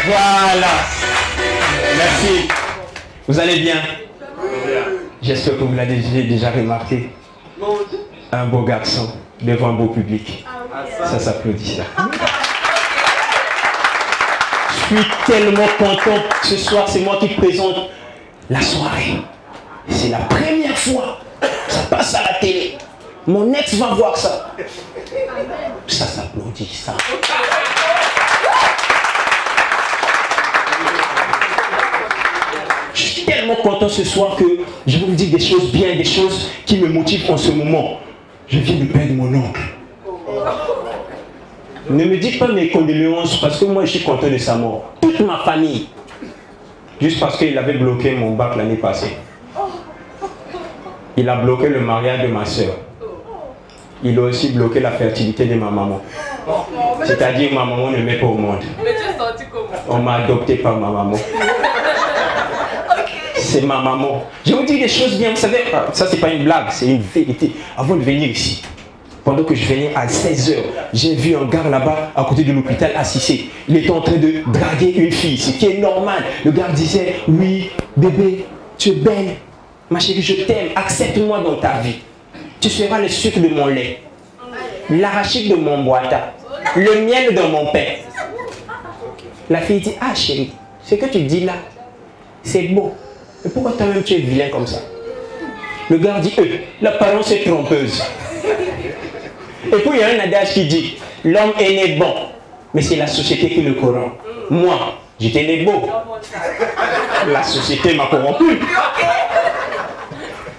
Voilà. Merci. Vous allez bien? J'espère que vous l'avez déjà remarqué. Un beau garçon devant un beau public. Ça s'applaudit, ça. Je suis tellement content. Ce soir, c'est moi qui présente la soirée. C'est la première fois. Ça passe à la télé. Mon ex va voir ça. Ça s'applaudit, ça. Je suis tellement content ce soir que je vais vous dire des choses bien, des choses qui me motivent en ce moment. Je viens de perdre mon oncle. Ne me dites pas mes condoléances parce que moi je suis content de sa mort. Toute ma famille. Juste parce qu'il avait bloqué mon bac l'année passée. Il a bloqué le mariage de ma soeur. Il a aussi bloqué la fertilité de ma maman. C'est-à-dire que ma maman ne met pas au monde. Mais tu es sorti comment? On m'a adopté par ma maman. C'est ma maman. Je vous dis des choses bien, vous savez, ça c'est pas une blague, c'est une vérité. Avant de venir ici, pendant que je venais à 16 h, j'ai vu un gars là-bas, à côté de l'hôpital, à Cissé. Il était en train de draguer une fille, ce qui est normal. Le gars disait, oui, bébé, tu es belle, ma chérie, je t'aime, accepte-moi dans ta vie. Tu seras le sucre de mon lait, l'arachide de mon boita, le miel de mon pain. La fille dit, ah chérie, ce que tu dis là, c'est beau. Mais pourquoi toi-même tu es vilain comme ça? Le gars dit, l'apparence est trompeuse. Et puis il y a un adage qui dit, l'homme est né bon, mais c'est la société qui le corrompt. Moi, j'étais né beau. La société m'a corrompu.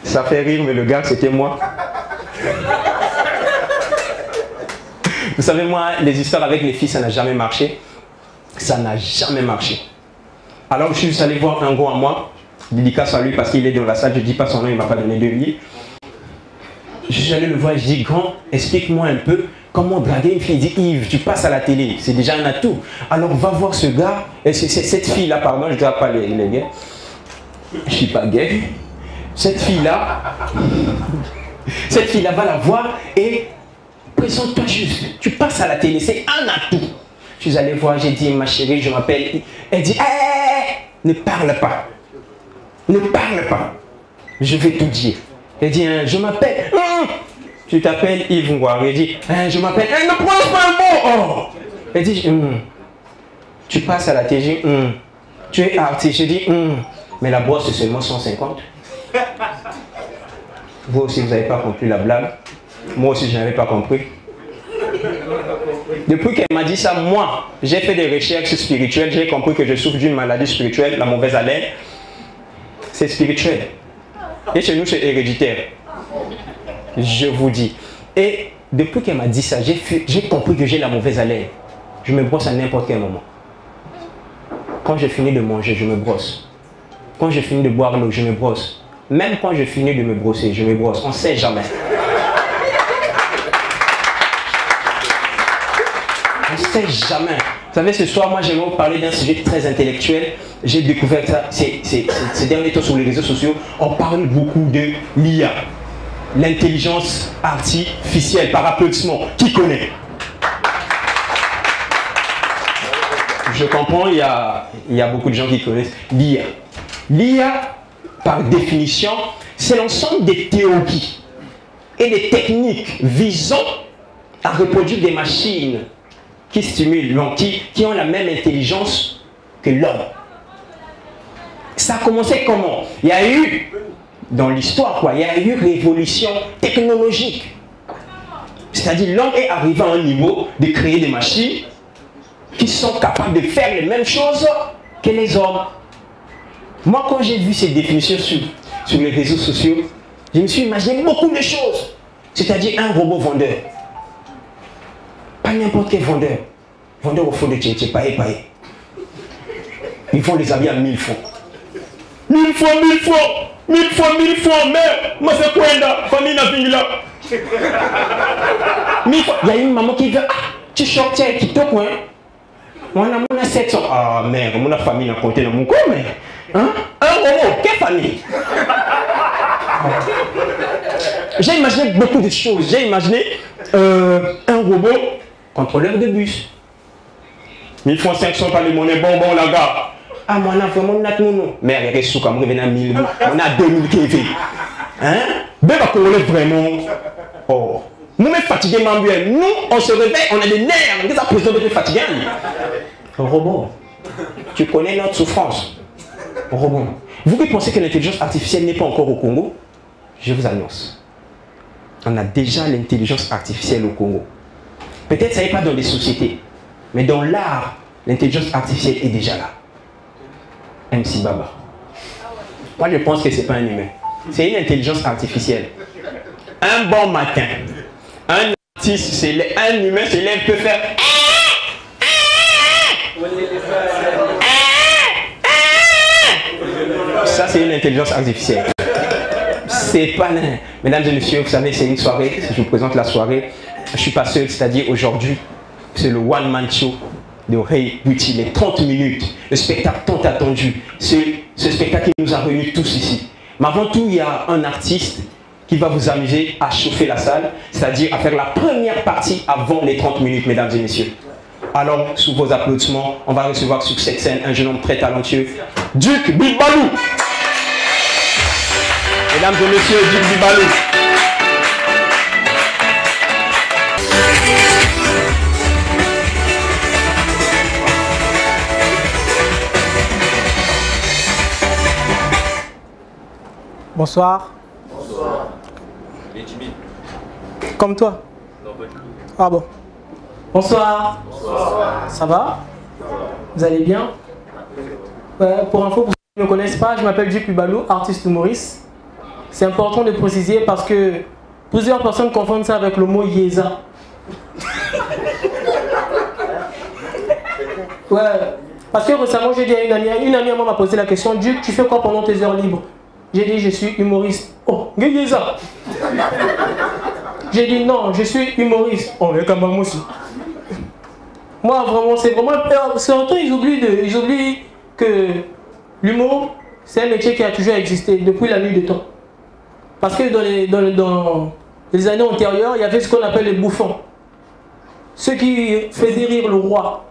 Ça fait rire, mais le gars, c'était moi. Vous savez, moi, les histoires avec les filles, ça n'a jamais marché. Ça n'a jamais marché. Alors, je suis juste allé voir un gars à moi, dédicace à lui parce qu'il est dans la salle, je ne dis pas son nom, il ne m'a pas donné de billets. Je suis allé le voir et je dis, grand, explique-moi un peu comment draguer une fille. Il dit, Yves, tu passes à la télé, c'est déjà un atout. Alors, va voir ce gars, et cette fille-là, pardon, je ne drague pas les gays. Je ne suis pas gay. Cette fille-là va la voir et présente-toi juste. Tu passes à la télé, c'est un atout. Je suis allé voir, j'ai dit, ma chérie, je m'appelle. Elle dit, ne parle pas. Ne parle pas. Je vais tout dire. Elle dit, je m'appelle. Tu t'appelles Yves Ngouar. Elle dit, je m'appelle. Ne prononce pas un mot. Oh. Elle dit, tu passes à la télé. Tu es artiste. Je dis, mais la boîte c'est seulement 150. Vous aussi, vous n'avez pas compris la blague. Moi aussi, je n'avais pas compris. Depuis qu'elle m'a dit ça, moi, j'ai fait des recherches spirituelles. J'ai compris que je souffre d'une maladie spirituelle, la mauvaise haleine. C'est spirituel. Et chez nous, c'est héréditaire. Je vous dis. Et depuis qu'elle m'a dit ça, j'ai compris que j'ai la mauvaise haleine. Je me brosse à n'importe quel moment. Quand je finis de manger, je me brosse. Quand je finis de boire l'eau, je me brosse. Même quand je finis de me brosser, je me brosse. On ne sait jamais. On ne sait jamais. Vous savez, ce soir, moi, j'aimerais vous parler d'un sujet très intellectuel. J'ai découvert ça ces derniers temps sur les réseaux sociaux. On parle beaucoup de l'IA. L'intelligence artificielle, par applaudissement. Qui connaît? Je comprends, il y a beaucoup de gens qui connaissent l'IA. L'IA, par définition, c'est l'ensemble des théories et des techniques visant à reproduire des machines qui stimulent, qui ont la même intelligence que l'homme. Ça a commencé comment? Il y a eu, dans l'histoire, il y a eu révolution technologique. C'est-à-dire l'homme est arrivé à un niveau de créer des machines qui sont capables de faire les mêmes choses que les hommes. Moi, quand j'ai vu ces définitions sur les réseaux sociaux, je me suis imaginé beaucoup de choses. C'est-à-dire un robot vendeur. Pas n'importe quel vendeur. Vendeur au fond de tchétché, paye. Ils font les habits à 1000 francs. 1000 francs, mais moi c'est quoi là? Famille n'a fini là. 1000 francs. Il y a une maman qui veut, tu sortes qui te coin. Moi, on a 700. Ah merde, mon famille n'a compté dans mon coin, mais. Hein? Un robot, quelle famille? J'ai imaginé beaucoup de choses. J'ai imaginé un robot contrôleur de bus. 1000 francs 500 par les monnaies bonbons, la gars. Ah, moi, on a vraiment notre nom. Mais il y a des sous, comme on a 1000, on a 2000 qui est hein? Ben, on est vraiment. Oh. Nous, mais fatigués, nous, on se réveille, on a des nerfs. Qu'est-ce que ça présente de fatigué? Robot, tu connais notre souffrance. Robot, vous qui pensez que l'intelligence artificielle n'est pas encore au Congo, je vous annonce. On a déjà l'intelligence artificielle au Congo. Peut-être ça n'est pas dans les sociétés, mais dans l'art, l'intelligence artificielle est déjà là. MC Baba. Moi, je pense que ce n'est pas un humain. C'est une intelligence artificielle. Un bon matin, un artiste, un humain se lève, peut faire. Ça, c'est une intelligence artificielle. C'est pas nain. Mesdames et messieurs, vous savez, c'est une soirée. Je vous présente la soirée. Je ne suis pas seul, c'est-à-dire aujourd'hui, c'est le one-man show de Ray Beauty, les 30 minutes, le spectacle tant attendu. Ce spectacle qui nous a réunis tous ici. Mais avant tout, il y a un artiste qui va vous amuser à chauffer la salle, c'est-à-dire à faire la première partie avant les 30 minutes, mesdames et messieurs. Alors, sous vos applaudissements, on va recevoir sur cette scène un jeune homme très talentueux, Duc Bibalou. Mesdames et messieurs, Duc Bibalou. Bonsoir. Bonsoir. Il est timide. Comme toi? Non, pas du tout. Ah bon. Bonsoir. Bonsoir. Ça va? Vous allez bien? Pour info, pour ceux qui ne me connaissent pas, je m'appelle Duc Bibalou, artiste humoriste. C'est important de préciser parce que plusieurs personnes confondent ça avec le mot Yéza. Ouais, parce que récemment j'ai dit à une amie à moi m'a posé la question, Duc, tu fais quoi pendant tes heures libres? J'ai dit, je suis humoriste. Oh, Yéza. J'ai dit, non, je suis humoriste. Oh, mais quand même aussi. Moi, vraiment, c'est vraiment... Surtout, ils oublient que l'humour, c'est un métier qui a toujours existé depuis la nuit des temps. Parce que dans les années antérieures, il y avait ce qu'on appelle les bouffons. Ceux qui faisaient rire le roi.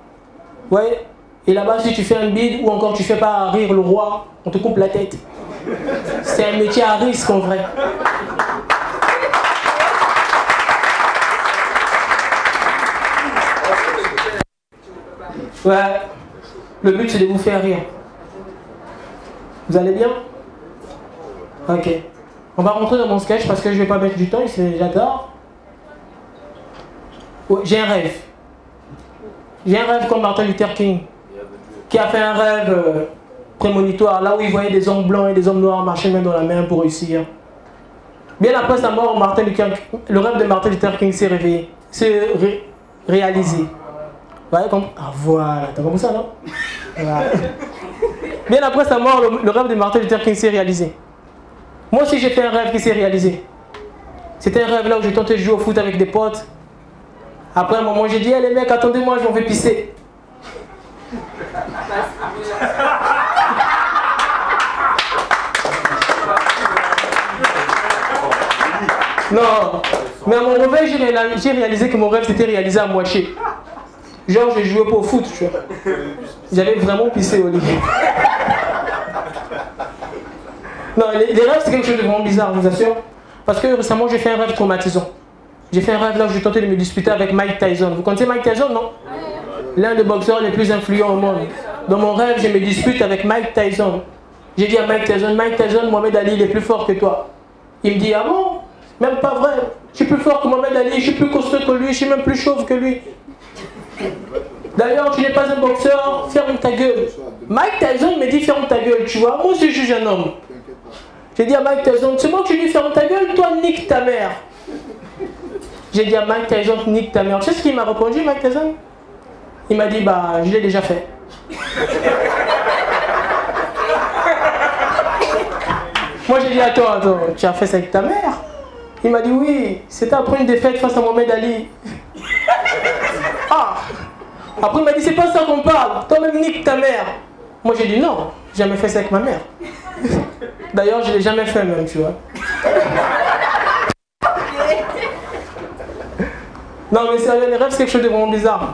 Ouais. Et là-bas, si tu fais un bide ou encore tu fais pas rire le roi, on te coupe la tête. C'est un métier à risque en vrai. Ouais. Le but c'est de vous faire rire. Vous allez bien? Ok. On va rentrer dans mon sketch parce que je vais pas mettre du temps, j'adore. Ouais, j'ai un rêve. J'ai un rêve comme Martin Luther King, qui a fait un rêve prémonitoire, là où il voyait des hommes blancs et des hommes noirs marcher main dans la main pour réussir. Bien après sa mort, le rêve de Martin Luther King s'est réveillé, s'est réalisé. Vous voyez comme... Ah voilà, t'as compris ça, non? Voilà. Bien après sa mort, le rêve de Martin Luther King s'est réalisé. Moi aussi j'ai fait un rêve qui s'est réalisé. C'était un rêve là où je tentais de jouer au foot avec des potes. Après un moment j'ai dit, hey, les mecs, attendez-moi, je m'en vais pisser. Non, mais à mon réveil, j'ai réalisé que mon rêve s'était réalisé à moitié. Genre, j'ai joué pas au foot, tu vois. J'avais vraiment pissé au lit. Non, les rêves, c'est quelque chose de vraiment bizarre, je vous assure. Parce que récemment, j'ai fait un rêve traumatisant. J'ai fait un rêve là où je tentais de me disputer avec Mike Tyson. Vous connaissez Mike Tyson, non? L'un des boxeurs les plus influents au monde. Dans mon rêve, je me dispute avec Mike Tyson. J'ai dit à Mike Tyson, Mohamed Ali, il est plus fort que toi. Il me dit, ah bon? Même pas vrai. Je suis plus fort que Mohamed Ali, je suis plus costaud que lui, je suis même plus chauve que lui. D'ailleurs, tu n'es pas un boxeur, ferme ta gueule. Mike Tyson me dit, ferme ta gueule, tu vois. Moi aussi, je suis un homme. J'ai dit à Mike Tyson, c'est moi que tu dis, ferme ta gueule, toi, nique ta mère. J'ai dit à Mike Tyson, nique ta mère. Tu sais ce qu'il m'a répondu, Mike Tyson? Il m'a dit, bah, je l'ai déjà fait. Moi, j'ai dit, attends, tu as fait ça avec ta mère? Il m'a dit, oui, c'était après une défaite face à Mohamed Ali. Ah! Après, il m'a dit, c'est pas ça qu'on parle. Toi-même, nique ta mère. Moi, j'ai dit, non, j'ai jamais fait ça avec ma mère. D'ailleurs, je l'ai jamais fait même, tu vois. Non, mais sérieux, les rêves, c'est quelque chose de vraiment bizarre.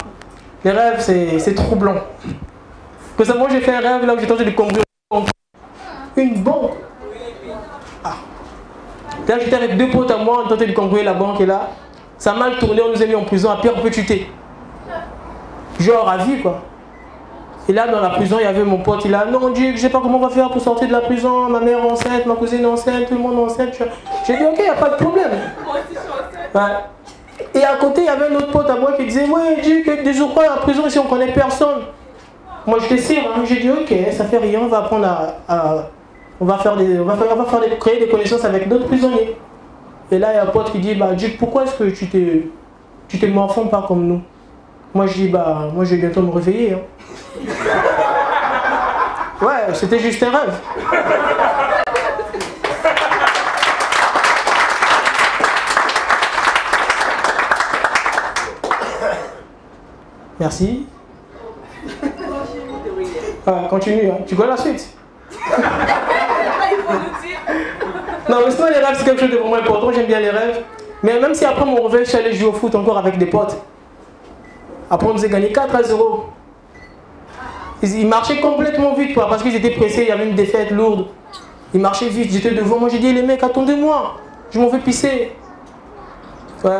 Les rêves, c'est troublant. Que ça, moi j'ai fait un rêve là où j'ai tenté de conduire une banque. Ah. Là j'étais avec 2 potes à moi, on tentait de conduire la banque et là, ça a mal tourné, on nous a mis en prison à perpétuité. Genre à vie quoi. Et là dans la prison il y avait mon pote, il a non Dieu, je sais pas comment on va faire pour sortir de la prison, ma mère enceinte, ma cousine enceinte, tout le monde enceinte. J'ai dit ok, il n'y a pas de problème. Moi aussi je suis enceinte. Ouais. Et à côté il y avait un autre pote à moi qui disait ouais Dieu, que des jours quoi en prison ici on connaît personne. Moi j'étais sûr, hein. J'ai dit ok, ça fait rien, on va apprendre on va créer des connaissances avec d'autres prisonniers. Et là il y a un pote qui dit bah Dieu, pourquoi est-ce que tu t'es morfond pas comme nous? Moi je dis bah moi je vais bientôt me réveiller. Hein. Ouais, c'était juste un rêve. Merci. Ah, continue, hein. Tu connais la suite. Non mais sinon les rêves c'est quelque chose de vraiment important, j'aime bien les rêves. Mais même si après mon réveil je suis allé jouer au foot encore avec des potes. Après on nous a gagné 4-0. Ils marchaient complètement vite quoi, parce qu'ils étaient pressés, il y avait une défaite lourde. Ils marchaient vite, j'étais devant, moi j'ai dit les mecs attendez-moi, je m'en vais pisser. Ouais.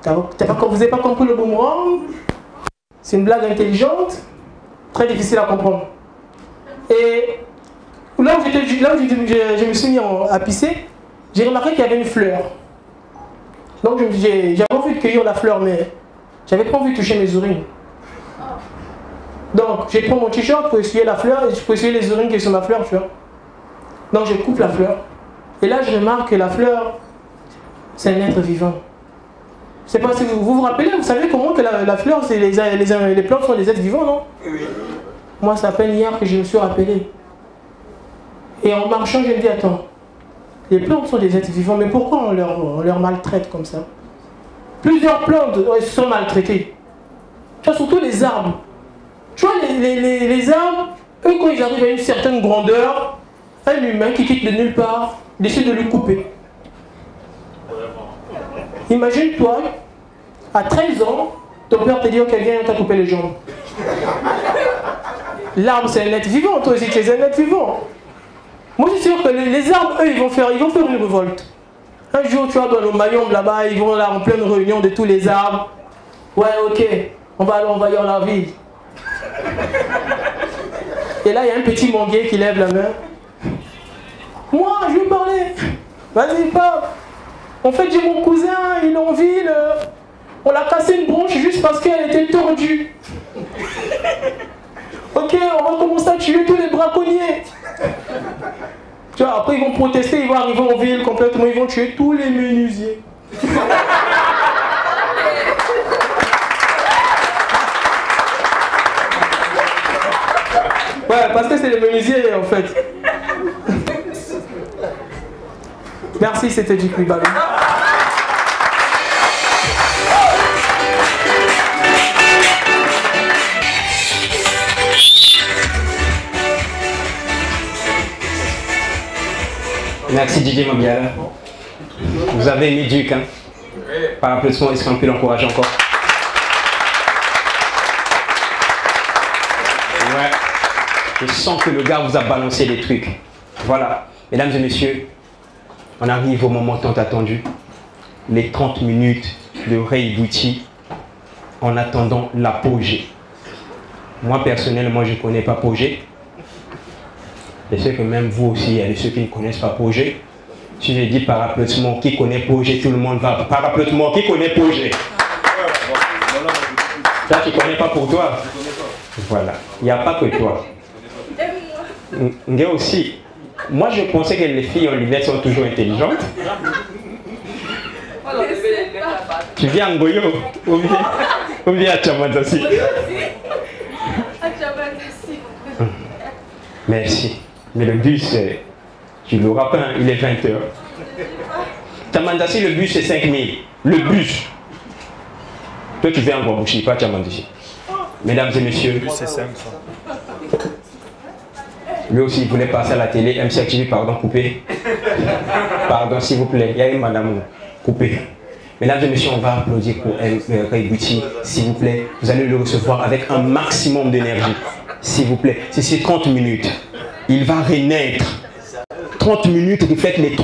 Vous n'avez pas compris le boomerang? C'est une blague intelligente, très difficile à comprendre. Et là où je me suis mis à pisser, j'ai remarqué qu'il y avait une fleur. Donc j'avais envie de cueillir la fleur, mais j'avais pas envie de toucher mes urines. Donc j'ai pris mon t-shirt pour essuyer la fleur et pour essuyer les urines qui sont sur ma fleur, tu vois. Donc je coupe la fleur. Et là je remarque que la fleur, c'est un être vivant. Je sais pas si vous vous rappelez, vous savez comment que la fleur, les plantes sont des êtres vivants, non? Oui. Moi c'est à peine hier que je me suis rappelé. Et en marchant je me dis attends, les plantes sont des êtres vivants, mais pourquoi on leur maltraite comme ça? Plusieurs plantes sont maltraitées. Tu vois, surtout les arbres. Tu vois, les arbres, eux, quand ils arrivent à une certaine grandeur, un humain qui quitte de nulle part décide de le couper. Imagine-toi, à 13 ans, ton père te dit ok, viens, on t'a coupé les jambes. L'arbre, c'est un être vivant, toi aussi, tu es un être vivant. Moi, je suis sûr que les arbres, eux, ils vont faire une révolte. Un jour, tu vois, dans nos mayombe là-bas, ils vont là en pleine réunion de tous les arbres. Ouais, ok, on va aller envahir la ville. Et là, il y a un petit manguier qui lève la main. Moi, je veux parler. Vas-y, pape. En fait, j'ai mon cousin, il est en ville. On l'a cassé une branche juste parce qu'elle était tordue. Ok, on va commencer à tuer tous les braconniers. Tu vois, après, ils vont protester, ils vont arriver en ville complètement, ils vont tuer tous les menuisiers. Ouais, parce que c'est les menuisiers en fait. Merci, c'était Dick Libalo. Merci Didier Mobiala. Vous avez aimé Duc, hein? Par applaudissement, est-ce qu'on peut l'encourager encore? Ouais. Je sens que le gars vous a balancé des trucs. Voilà. Mesdames et messieurs, on arrive au moment tant attendu. Les 30 minutes de Ray Bouti en attendant l'apogée. Moi, personnellement, je ne connais pas Pogé. Je sais que même vous aussi, il y a de ceux qui ne connaissent pas Pogé. Si je dis par applaudissement, qui connaît Pogé, tout le monde va. Par applaudissement, qui connaît Pogé? Ça, tu ne connais pas pour toi. Voilà. Il n'y a pas que toi. Nga aussi. Moi, je pensais que les filles en Libye sont toujours intelligentes. Tu viens à Ngoyo ou bien à Tchamadassi? Merci. Mais le bus, tu l'auras pas, il est 20h. Tchamadassi, le bus, c'est 5000. Le bus. Toi, tu viens à Ngwabouchi, pas à Tchamadassi. Mesdames et messieurs. Le bus, c'est 500. Lui aussi, il voulait passer à la télé. MC TV, pardon, coupé. Pardon, s'il vous plaît. Il y a une madame coupée. Mesdames et messieurs, on va applaudir pour Ray Bouti, s'il vous plaît. Vous allez le recevoir avec un maximum d'énergie. S'il vous plaît, c'est 30 minutes. Il va renaître. 30 minutes reflètent les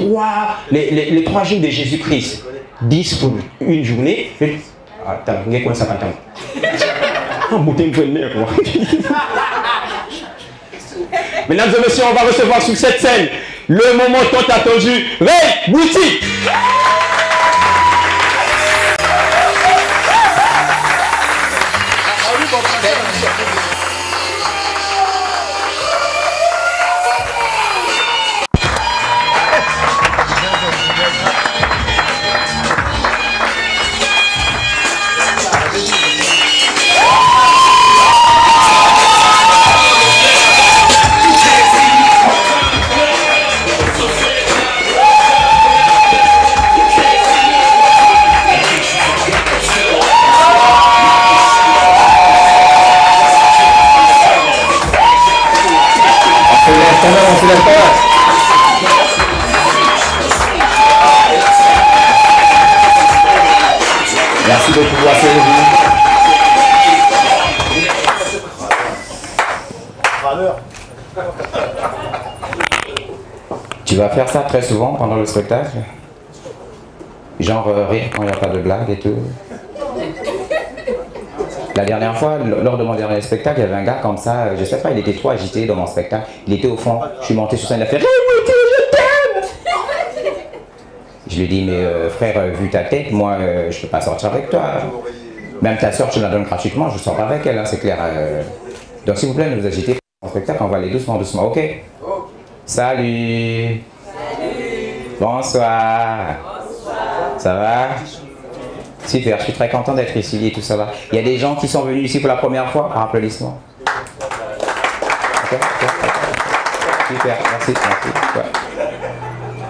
trois jours de Jésus-Christ. 10 pour une journée. Attends, regarde comment ça va attendre. Mesdames et messieurs, on va recevoir sur cette scène le moment tant attendu, Ray Bouti. Merci beaucoup, asseyez-vous. Tu vas faire ça très souvent pendant le spectacle? Genre rire quand il n'y a pas de blague et tout. La dernière fois, lors de mon dernier spectacle, il y avait un gars comme ça, je sais pas, il était trop agité dans mon spectacle. Il était au fond, je suis monté sur scène, il a fait « Ray Bouti, je t'aime !» Je lui ai dit « Mais frère, vu ta tête, moi, je peux pas sortir avec toi. Même ta soeur, tu la donnes gratuitement, je sors pas avec elle, hein, c'est clair. Donc s'il vous plaît, ne vous agitez pas dans mon spectacle, on va aller doucement, doucement, ok? Salut! Bonsoir! Ça va? Super, je suis très content d'être ici et tout ça va. Il y a des gens qui sont venus ici pour la première fois, par applaudissement. Okay. Super, merci. Ouais.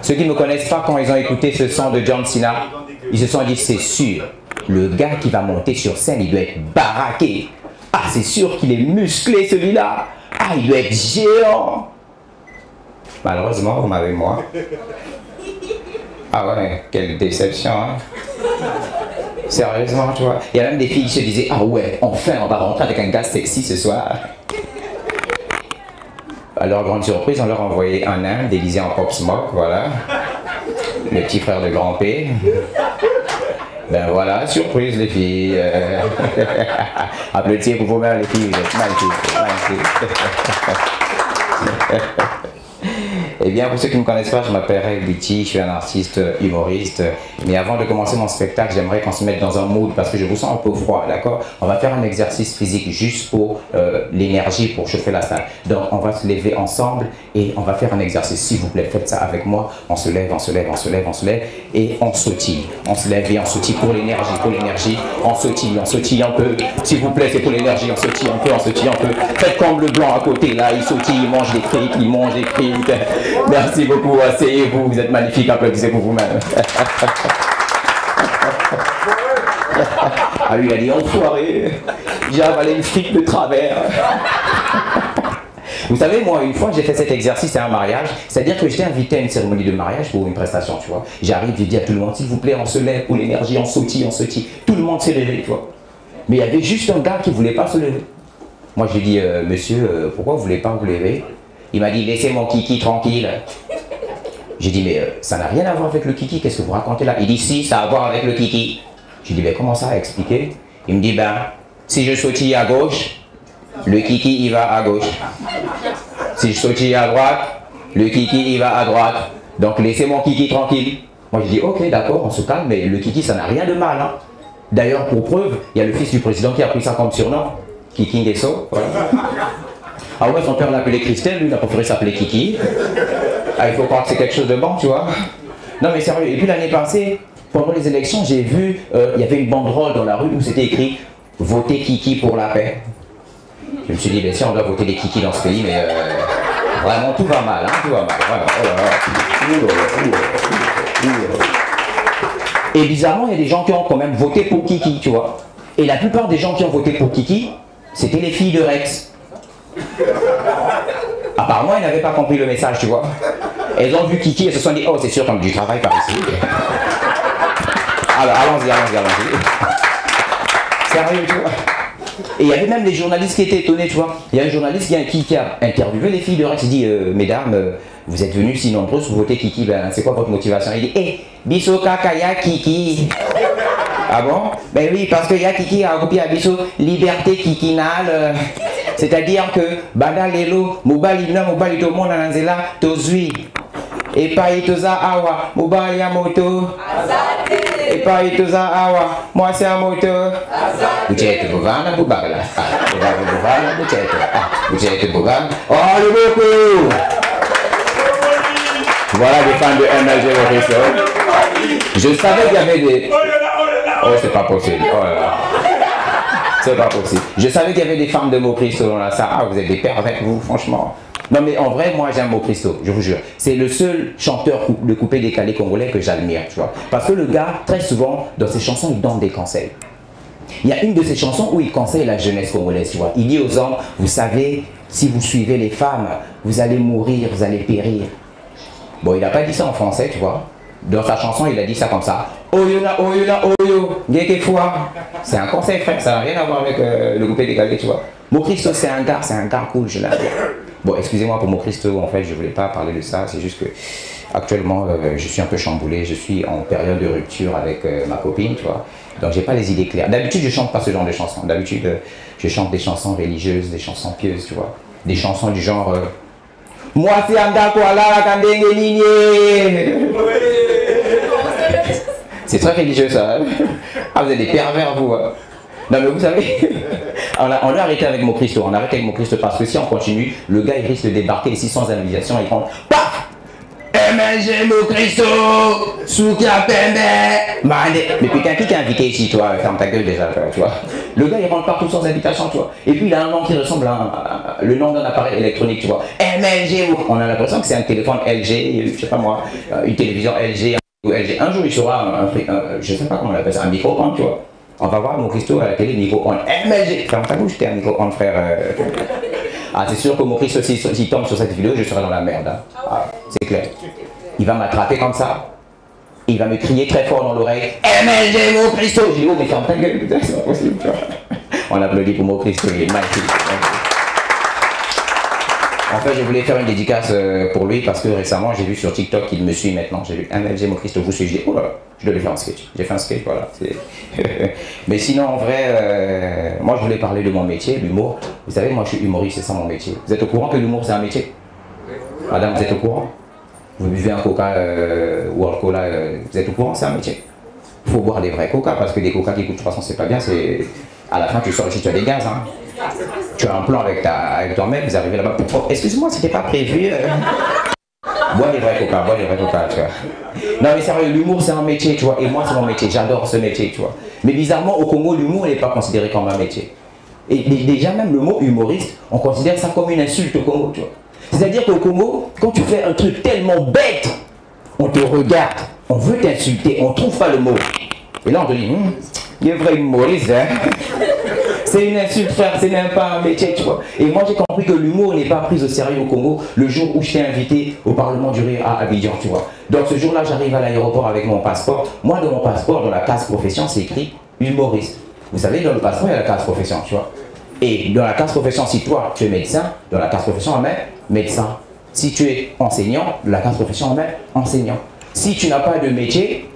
Ceux qui ne me connaissent pas, quand ils ont écouté ce son de John Cena, ils se sont dit, c'est sûr, le gars qui va monter sur scène, il doit être baraqué. Ah, c'est sûr qu'il est musclé celui-là. Ah, il doit être géant. Malheureusement, vous m'avez moi. Ah ouais, quelle déception, hein. Sérieusement, tu vois. Il y a même des filles qui se disaient, ah ouais, enfin, on va rentrer avec un gars sexy ce soir. À leur grande surprise, on leur a envoyé un nain déguisé en Pop Smoke, voilà. Le petit frère de Grand P. Ben voilà, surprise les filles. Applaudissez pour vous-même les filles, vous êtes magnifiques. Eh bien, pour ceux qui ne me connaissent pas, je m'appelle Ray Bouti, je suis un artiste humoriste. Mais avant de commencer mon spectacle, j'aimerais qu'on se mette dans un mood parce que je vous sens un peu froid, d'accord? On va faire un exercice physique juste pour l'énergie, pour chauffer la salle. Donc, on va se lever ensemble et on va faire un exercice. S'il vous plaît, faites ça avec moi. On se lève, on se lève, on se lève, on se lève et on sautille. On se lève et on sautille pour l'énergie, pour l'énergie. On sautille un peu. S'il vous plaît, c'est pour l'énergie. On sautille un peu, on sautille un peu. Faites comme le blanc à côté, là, il sautille, il mange des frites, il mange des frites. Merci beaucoup, asseyez-vous, vous êtes magnifiques, applaudissez pour vous-même. Ah lui, il a dit enfoiré, j'ai avalé une frite de travers. Vous savez, moi, une fois, j'ai fait cet exercice à un mariage, c'est-à-dire que j'étais invité à une cérémonie de mariage pour une prestation, tu vois. J'arrive, je dis à tout le monde, s'il vous plaît, on se lève pour l'énergie, on sautille, on sautille. Tout le monde s'est levé, tu vois. Mais il y avait juste un gars qui ne voulait pas se lever. Moi, je lui ai dit, monsieur, pourquoi vous ne voulez pas vous lever? Il m'a dit, laissez mon kiki tranquille. J'ai dit, mais ça n'a rien à voir avec le kiki, qu'est-ce que vous racontez là? Il dit, si, ça a à voir avec le kiki. J'ai dit, mais comment ça, expliquer? Il me dit, ben, si je sautille à gauche, le kiki, il va à gauche. Si je sautille à droite, le kiki, il va à droite. Donc, laissez mon kiki tranquille. Moi, je dis, ok, d'accord, on se calme, mais le kiki, ça n'a rien de mal. Hein. D'ailleurs, pour preuve, il y a le fils du président qui a pris ça comme surnom. Kiki Ngeso, voilà. Ah ouais, son père l'appelait Christelle, lui il a préféré s'appeler Kiki. Ah, il faut croire que c'est quelque chose de bon, tu vois. Non mais sérieux, et puis l'année passée, pendant les élections, j'ai vu, il y avait une banderole dans la rue où c'était écrit « Votez Kiki pour la paix ». Je me suis dit, ben si on doit voter des Kiki dans ce pays, mais vraiment tout va mal, hein, tout va mal. Voilà. Et bizarrement, il y a des gens qui ont quand même voté pour Kiki, tu vois. Et la plupart des gens qui ont voté pour Kiki, c'était les filles de Rex. Apparemment, ils n'avaient pas compris le message, tu vois. Elles ont vu Kiki et se sont dit, oh, c'est sûr qu'on a du travail par ici. Alors, allons-y. Sérieux, tu vois. Et il y avait même les journalistes qui étaient étonnés, tu vois. Il y a un journaliste qui a interviewé les filles de Rex. Il dit, mesdames, vous êtes venues si nombreuses pour voter Kiki, ben, c'est quoi votre motivation? Il dit, Bisso Kakaya Kiki. Ah bon? Ben oui, parce que ya Kiki a copié à Bisso liberté kikinale. C'est-à-dire que Bada Lelo, Mobali na Mobali to mona nanzela tozui. Et pas itoza awa, Mobali ya moto. Et pas itoza awa, moi c'est un moto. Bucete bovana bubala. Bovana bucete. Bucete bovana. Oh le beaucoup. Voilà des fans de MLG Mocristo. Je savais qu'il y avait des. Oh c'est pas possible. Oh là là. C'est pas possible. Je savais qu'il y avait des femmes de Mocristo dans la salle. Ah, vous êtes des pères avec vous, franchement. Non mais en vrai, moi j'aime Mocristo, je vous jure. C'est le seul chanteur de coupé décalé congolais que j'admire, tu vois. Parce que le gars, très souvent, dans ses chansons, il donne des conseils. Il y a une de ses chansons où il conseille la jeunesse congolaise, tu vois. Il dit aux hommes, vous savez, si vous suivez les femmes, vous allez mourir, vous allez périr. Bon, il n'a pas dit ça en français, tu vois. Dans sa chanson, il a dit ça comme ça. Oyona, oyona, oyo, ngeke fois. C'est un conseil, frère, ça n'a rien à voir avec le coupé décalé, tu vois. Mocristo, c'est un gars cool, je l'aime. Bon, excusez-moi pour Mocristo, en fait, je voulais pas parler de ça, c'est juste que actuellement, je suis un peu chamboulé, je suis en période de rupture avec ma copine, tu vois. Donc, j'ai pas les idées claires. D'habitude, je chante pas ce genre de chansons. D'habitude, je chante des chansons religieuses, des chansons pieuses, tu vois. Des chansons du genre moi, c'est Anda Kuala Kandenge Nini. C'est très religieux, ça. Hein. Ah, vous êtes des pervers, vous. Hein. Non, mais vous savez, on a arrêté avec Mocristo. On a arrêté avec Mocristo parce que si on continue, le gars, il risque de débarquer ici sans invitation. Il prend paf! MLG Mocristo, Soukia Pembe, Mane. Mais putain, qui t'a invité ici, toi? Ferme ta gueule déjà, tu vois. Le gars, il rentre partout sans invitation, tu vois. Et puis, il a un nom qui ressemble à le nom d'un appareil électronique, tu vois. MLG, on a l'impression que c'est un téléphone LG, je sais pas moi, une télévision LG. Un jour, il sera je sais pas comment on appelle ça, un micro-ondes, tu vois. On va voir Mocristo à la télé, micro-ondes. MLG, ferme ta bouche, t'es un micro-ondes, frère. Ah, c'est sûr que Mocristo, s'il tombe sur cette vidéo, je serai dans la merde. Hein. Ah, c'est clair. Il va m'attraper comme ça. Il va me crier très fort dans l'oreille. MLG Mocristo. Je dis, oh, mais ferme ta gueule, putain, c'est pas possible, tu vois. On applaudit pour Mocristo, il est magnifique. En fait, je voulais faire une dédicace pour lui parce que récemment, j'ai vu sur TikTok qu'il me suit maintenant. J'ai vu MLG Mocristo, vous suivez. Oh là, je dois lui faire un sketch. J'ai fait un sketch, voilà. Mais sinon, en vrai, moi, je voulais parler de mon métier, l'humour. Vous savez, moi, je suis humoriste, c'est ça mon métier. Vous êtes au courant que l'humour, c'est un métier? Madame, vous êtes au courant? Vous buvez un coca World Cola, vous êtes au courant, c'est un métier. Il faut boire des vrais coca parce que des coca qui coûtent 300, c'est pas bien. À la fin, tu sors ici, tu as des gaz. Hein. Tu as un plan avec ton mec, vous arrivez là-bas. Oh, excuse-moi, c'était pas prévu. Bois des vrais coca, tu vois. Non mais sérieux, l'humour c'est un métier, tu vois. Et moi c'est mon métier, j'adore ce métier, tu vois. Mais bizarrement, au Congo, l'humour n'est pas considéré comme un métier. Et déjà même le mot humoriste, on considère ça comme une insulte au Congo, tu vois. C'est-à-dire qu'au Congo, quand tu fais un truc tellement bête, on te regarde, on veut t'insulter, on trouve pas le mot. Et là on te dit, il est vrai humoriste, hein. C'est une insulte, frère, c'est même pas un métier, tu vois. Et moi j'ai compris que l'humour n'est pas pris au sérieux au Congo le jour où je t'ai invité au Parlement du Rire à Abidjan, tu vois. Donc ce jour-là, j'arrive à l'aéroport avec mon passeport. Moi, dans mon passeport, dans la case profession, c'est écrit humoriste. Vous savez, dans le passeport, il y a la case profession, tu vois. Et dans la case profession, si toi, tu es médecin, dans la case profession, on met médecin. Si tu es enseignant, dans la case profession, on met enseignant. Si tu n'as pas de métier,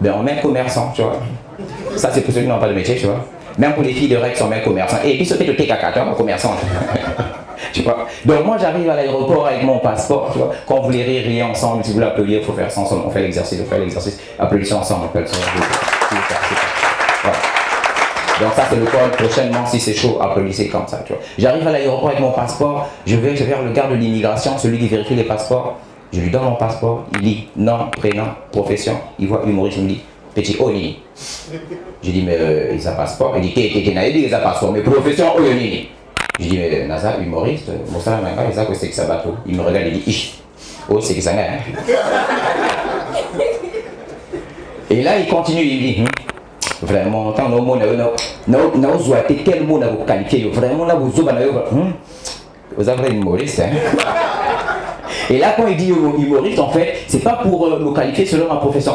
ben on met commerçant, tu vois. Ça, c'est pour ceux qui n'ont pas de métier, tu vois. Même pour les filles de Rex, on met commerçant. Et puis, c'était le TK4, commerçant. Tu vois. Donc, moi, j'arrive à l'aéroport avec mon passeport, tu vois. Quand vous voulez rire, riez ensemble. Si vous voulez applaudir, il faut faire ça ensemble. On fait l'exercice, Applaudissez ensemble, on fait ça. Voilà. Donc, ça, c'est le code. Prochainement, si c'est chaud, applaudissez comme ça, tu vois. J'arrive à l'aéroport avec mon passeport. Je vais vers le garde de l'immigration, celui qui vérifie les passeports. Je lui donne mon passeport. Il dit nom, prénom, profession. Il voit humoriste, il me dit petit Oni. J'ai dit, mais il a passeport. Il dit, il a passeport, mais profession Oni. J'ai dit, mais Naza, humoriste, Moussa Nanga, il a quoi c'est que ça bateau. Il me regarde, il dit, ish, oh, c'est que ça n'a. Et là, il continue, il dit, vraiment, tant nos mots, n'a zoité quel mot n'a vous qualifié, vraiment, là, vous avez humoriste, hein. Et là, quand il dit humoriste, en fait, c'est pas pour me qualifier selon ma profession.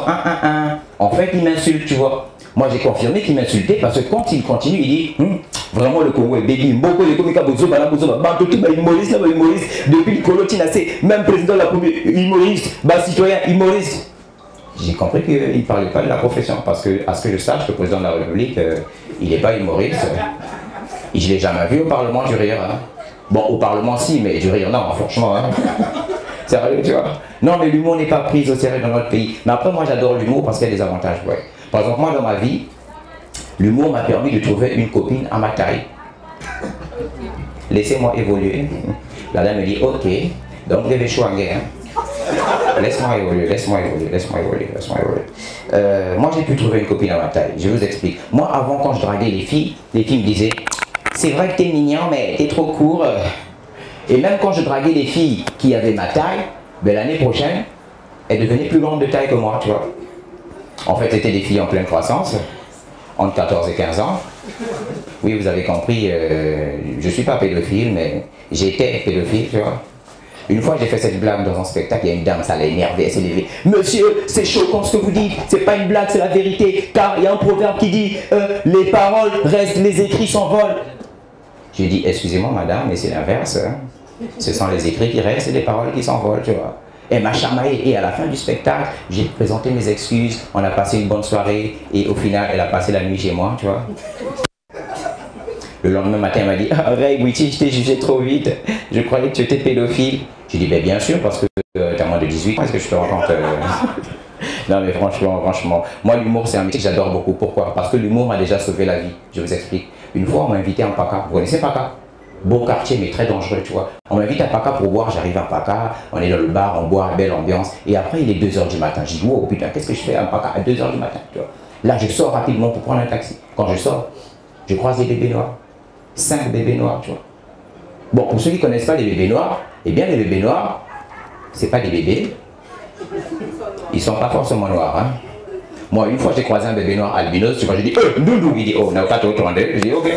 En fait, il m'insulte, tu vois. Moi, j'ai confirmé qu'il m'insultait parce que quand il continue, il dit vraiment le Congo est baby, beaucoup de comiques humoriste, depuis le Colotin, même président de la première, humoriste, citoyen, humoriste. J'ai compris qu'il ne parlait pas de la profession parce que, à ce que je sache, le président de la République, il n'est pas humoriste. Et je ne l'ai jamais vu au Parlement du rire. Hein. Bon, au Parlement, si, mais du rire, non, franchement. Hein. Sérieux, tu vois. Non, mais l'humour n'est pas pris au sérieux dans notre pays. Mais après, moi, j'adore l'humour parce qu'il y a des avantages. Ouais. Par exemple, moi, dans ma vie, l'humour m'a permis de trouver une copine à ma taille. Laissez-moi évoluer. La dame me dit, ok, donc bébé chouangué. Hein. Laisse-moi évoluer. Moi, j'ai pu trouver une copine à ma taille. Je vous explique. Moi, avant, quand je draguais les filles me disaient, c'est vrai que t'es mignon, mais t'es trop court. Et même quand je draguais les filles qui avaient ma taille, ben, l'année prochaine, elles devenaient plus grandes de taille que moi, tu vois. En fait, c'était des filles en pleine croissance, entre 14 et 15 ans. Oui, vous avez compris, je ne suis pas pédophile, mais j'étais pédophile, tu vois. Une fois, j'ai fait cette blague dans un spectacle, il y a une dame, ça l'a énervé, elle s'est levée. Monsieur, c'est choquant ce que vous dites, c'est pas une blague, c'est la vérité, car il y a un proverbe qui dit les paroles restent, les écrits s'envolent. J'ai dit, excusez-moi madame, mais c'est l'inverse. Hein. Ce sont les écrits qui restent et les paroles qui s'envolent, tu vois. Elle m'a chamaillé et à la fin du spectacle, j'ai présenté mes excuses, on a passé une bonne soirée et au final, elle a passé la nuit chez moi, tu vois. Le lendemain matin, elle m'a dit, ah Ray Witty, je t'ai jugé trop vite, je croyais que tu étais pédophile. J'ai dit, ben bien sûr, parce que tu as moins de 18 ans, est-ce que je te raconte Non mais franchement, moi l'humour c'est un métier que j'adore beaucoup. Pourquoi? Parce que l'humour m'a déjà sauvé la vie, je vous explique. Une fois, on m'a invité en PACA, vous connaissez PACA? Beau quartier mais très dangereux, tu vois. On m'invite à PACA pour boire, j'arrive à PACA, on est dans le bar, on boit, belle ambiance. Et après il est 2 h du matin, j'ai dit, wow putain, qu'est-ce que je fais à PACA à 2 h du matin, tu vois. Là je sors rapidement pour prendre un taxi. Quand je sors, je croise des bébés noirs. 5 bébés noirs, tu vois. Bon, pour ceux qui ne connaissent pas les bébés noirs, eh bien les bébés noirs, c'est pas des bébés. Ils sont pas forcément noirs, hein. Moi, une fois, j'ai croisé un bébé noir albinos, tu vois, j'ai dit, Doudou, il dit, oh, on n'a pas trop entendu. J'ai dit, ok,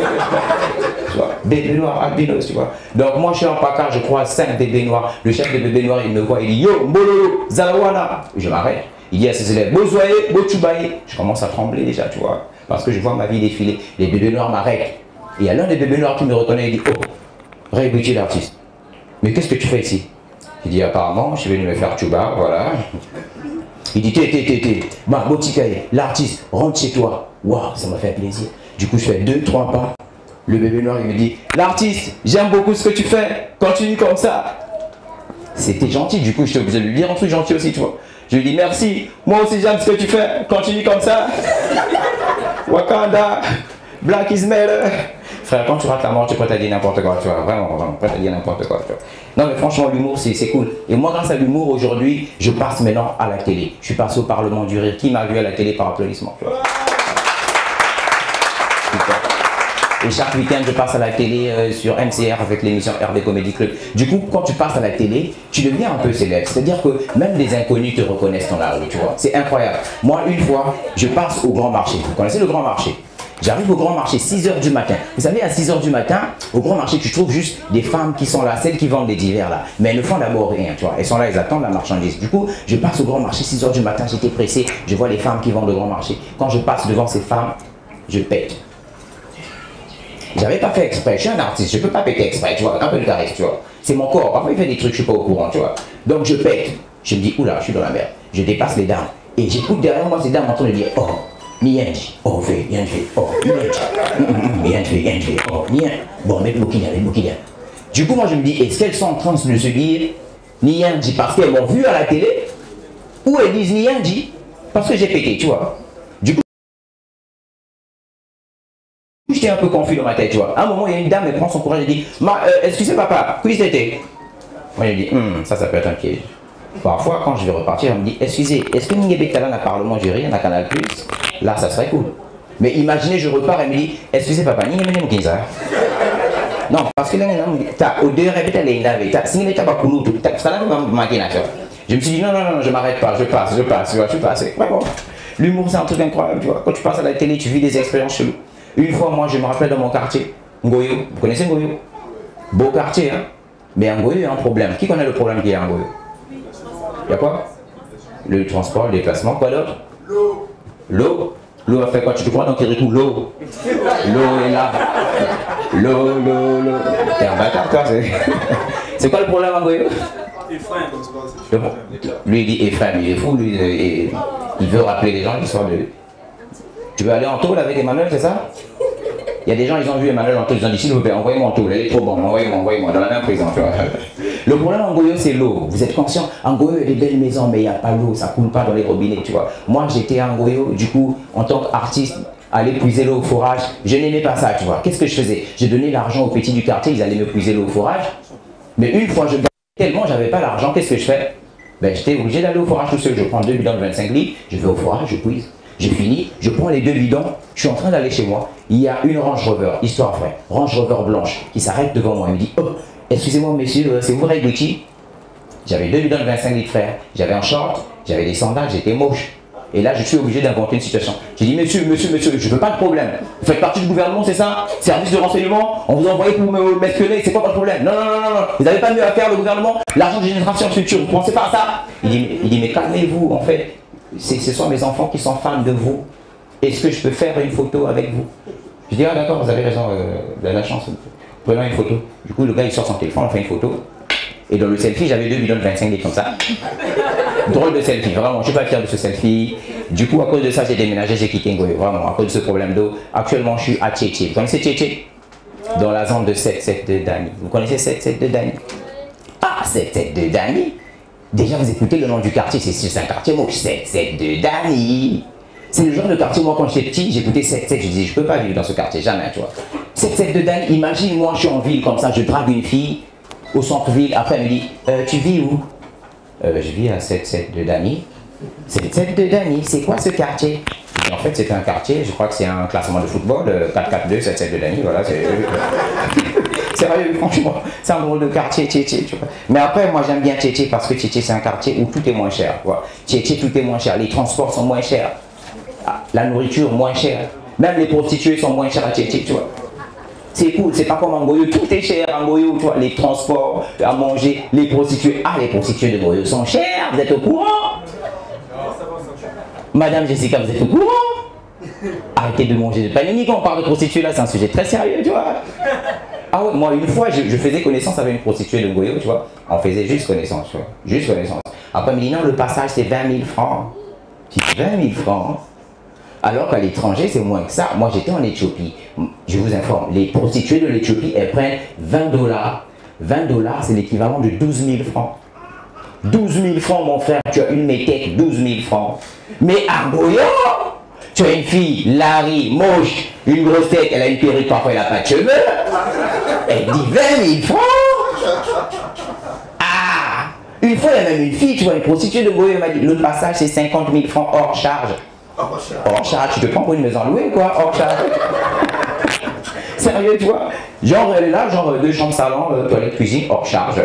tu vois, bébé noir albinos, tu vois. Donc, moi, je suis en PACA, je croise 5 bébés noirs. Le chef de bébé noir, il me voit, il dit, yo, Mbolo, Zalawana. Je m'arrête. Il dit à ses élèves, Bozoye, Bochubaye. Je commence à trembler déjà, tu vois, parce que je vois ma vie défiler. Les bébés noirs m'arrêtent. Et il y a l'un des bébés noirs qui me reconnaît et dit, oh, Ray Witty l'artiste. Mais qu'est-ce que tu fais ici? Il dit, apparemment, je suis venu me faire tchouba, voilà. Il dit, té, Botikaye, l'artiste, rentre chez toi. Waouh, ça m'a fait plaisir. Du coup, je fais 2-3 pas. Le bébé noir, il me dit, l'artiste, j'aime beaucoup ce que tu fais, continue comme ça. C'était gentil, du coup, j'étais obligé de lui dire un truc gentil aussi, tu vois. Je lui dis, merci, moi aussi j'aime ce que tu fais, continue comme ça. Wakanda, Black is Mel. Frère, quand tu rates la mort, tu es prêt à dire n'importe quoi, tu vois, vraiment, prêt à dire n'importe quoi, tu vois. Non mais franchement, l'humour, c'est cool. Et moi, grâce à l'humour, aujourd'hui, je passe maintenant à la télé. Je suis passé au Parlement du Rire. Qui m'a vu à la télé par applaudissement, tu vois. Et chaque week-end, je passe à la télé sur MCR avec l'émission RB Comedy Club. Du coup, quand tu passes à la télé, tu deviens un peu célèbre. C'est-à-dire que même les inconnus te reconnaissent dans la rue, tu vois. C'est incroyable. Moi, une fois, je passe au Grand Marché. Vous connaissez le Grand Marché? J'arrive au Grand Marché, 6 h du matin. Vous savez, à 6 h du matin, au Grand Marché, tu trouves juste des femmes qui sont là, celles qui vendent des divers là. Mais elles ne font d'abord rien, tu vois. Elles sont là, elles attendent la marchandise. Du coup, je passe au Grand Marché, 6 h du matin, j'étais pressé. Je vois les femmes qui vendent au Grand Marché. Quand je passe devant ces femmes, je pète. J'avais pas fait exprès, je suis un artiste, je peux pas péter exprès, tu vois. Un peu de caresse, tu vois. C'est mon corps, parfois il fait des trucs, je suis pas au courant, tu vois. Donc je pète. Je me dis, oula, je suis dans la merde. Je dépasse les dames. Et j'écoute derrière moi ces dames en train de dire, oh. Nienji, oh, fait, oh, Nienji, oh, Nien. Bon, mais Boukinia. Du coup, moi, je me dis, est-ce qu'elles sont en train de se dire Nienji parce qu'elles m'ont vu à la télé ou elles disent Nienji parce que j'ai pété, tu vois. Du coup, j'étais un peu confus dans ma tête, tu vois. À un moment, il y a une dame, elle prend son courage et dit, excusez papa, qui c'était? Moi, je dis, ça peut être un piège. Parfois, quand je vais repartir, on me dit, excusez, est-ce que Ningebekala n'a Parlement du Rire, n'a Canal Plus? Là, ça serait cool. Mais imaginez, je repars et me dit, excusez papa, Ningebekala. Non, parce que là, au deux répéter les naves, si n'est pas pour nous, ça n'a pas manqué. Je me suis dit, non, je m'arrête pas, je passe, tu vois, je suis passé. Vraiment. L'humour, c'est un truc incroyable, tu vois. Quand tu passes à la télé, tu vis des expériences cheloues. Une fois, moi, je me rappelle dans mon quartier, Ngoyo. Vous connaissez Ngoyo? Beau quartier, hein? Mais à Ngoyo, il y a un problème. Qui connaît le problème qu'il y a à Ngoyo? Il y a quoi? Le transport, le déplacement, quoi d'autre? L'eau. L'eau? L'eau a fait quoi? Tu te crois dans Kirikou? L'eau. L'eau est là. L'eau. T'es un bâtard, toi. C'est quoi le problème, Angoyo? Lui, il dit Ephraim, il est fou, lui, il veut rappeler les gens l'histoire de... Tu veux aller en tôle avec Emmanuel, c'est ça? Il y a des gens, ils ont vu Emmanuel en tôle, ils ont dit s'il vous plaît, envoyez-moi en tôle, elle est trop bonne, envoyez-moi, dans la même prison, tu vois. Le problème en Angoyo, c'est l'eau. Vous êtes conscient? Angoyo, il y a des belles maisons, mais il n'y a pas l'eau, ça coule pas dans les robinets, tu vois. Moi, j'étais à Angoyo, du coup, en tant qu'artiste, aller puiser l'eau au forage, je n'aimais pas ça, tu vois. Qu'est-ce que je faisais? Je donnais l'argent aux petits du quartier, ils allaient me puiser l'eau au forage, mais une fois, tellement j'avais pas l'argent, qu'est-ce que je fais? Ben, j'étais obligé d'aller au forage tout seul. Je prends 2 bidons de 25 litres, je vais au forage, je puise. J'ai fini, je prends les 2 bidons, je suis en train d'aller chez moi. Il y a une Range Rover, histoire vraie, Range Rover blanche, qui s'arrête devant moi. Il me dit, oh, excusez-moi monsieur, c'est vous Ray Gucci? J'avais 2 bidons de 25 litres, frère. J'avais un short, j'avais des sandales, j'étais moche. Et là, je suis obligé d'inventer une situation. J'ai dit, monsieur, je veux pas de problème. Vous faites partie du gouvernement, c'est ça? Service de renseignement? On vous a envoyé pour m'espionner, c'est quoi votre problème? Non. Vous n'avez pas mieux à faire, le gouvernement? L'argent de génération future, vous pensez pas à ça? Il dit, mais calmez-vous, en fait. Ce sont mes enfants qui sont fans de vous. Est-ce que je peux faire une photo avec vous? Je dis, ah d'accord, vous avez raison, vous avez la chance. Prenons une photo. Du coup, le gars, il sort son téléphone, on fait une photo. Et dans le selfie, j'avais 2 bidons de 25 litres comme ça. Drôle de selfie, vraiment, je ne suis pas fier de ce selfie. Du coup, à cause de ça, j'ai déménagé, j'ai quitté Ngoyo, vraiment, à cause de ce problème d'eau. Actuellement, je suis à Tchétché. Vous connaissez Tchétché? Dans la zone de 7-7 de Dani. Vous connaissez 7-7 de Dani? Ah, 7-7 de Dani? Déjà, vous écoutez le nom du quartier, c'est un quartier moche, 7-7 de Dani. C'est le genre de quartier, moi, quand j'étais petit, j'écoutais 7-7, je disais, je peux pas vivre dans ce quartier, jamais, tu vois. 7-7 de Dani, imagine, moi, je suis en ville comme ça, je drague une fille au centre-ville, après, elle me dit, tu vis où? Je vis à 7-7 de Dani. 7-7 de Dani, c'est quoi ce quartier? Et en fait, c'est un quartier, je crois que c'est un classement de football, 4-4-2, 7-7 de Dani, voilà, c'est... Sérieux, franchement, c'est un drôle de quartier, Tchétché, tu vois. Mais après, moi, j'aime bien Tchétché parce que Tchétché, c'est un quartier où tout est moins cher, quoi. Tchétché, tout est moins cher, les transports sont moins chers, la nourriture moins chère, même les prostituées sont moins chères à Tchétché, tu vois. C'est cool, c'est pas comme en Ngoyo, tout est cher en Ngoyo, tu vois, les transports, à manger, les prostituées. Ah, les prostituées de Ngoyo sont chères, vous êtes au courant? Madame Jessica, vous êtes au courant? Arrêtez de manger de panini quand on parle de prostituées là, c'est un sujet très sérieux, tu vois. Ah ouais, moi une fois, je faisais connaissance avec une prostituée de Ngoyo, tu vois. On faisait juste connaissance, tu vois, juste connaissance. Après, elle me dit non, le passage c'est 20 000 francs. J'ai dit 20 000 francs? Alors qu'à l'étranger, c'est moins que ça. Moi, j'étais en Éthiopie. Je vous informe, les prostituées de l'Éthiopie, elles prennent 20 $. 20 $, c'est l'équivalent de 12 000 francs. 12 000 francs, mon frère, tu as une métèque, 12 000 francs. Mais à Ngoyo, tu as une fille, Larry, moche, une grosse tête, elle a une perruque, parfois elle n'a pas de cheveux. Elle dit 20 000 francs. Ah! Une fois, il y a même une fille, tu vois, une prostituée de Ngoyo, elle m'a dit, le passage, c'est 50 000 francs hors charge. Hors charge, tu te prends pour une maison louée, quoi, hors charge. Sérieux, tu vois. Genre, elle est là, genre 2 chambres salon, toilette, cuisine, hors charge.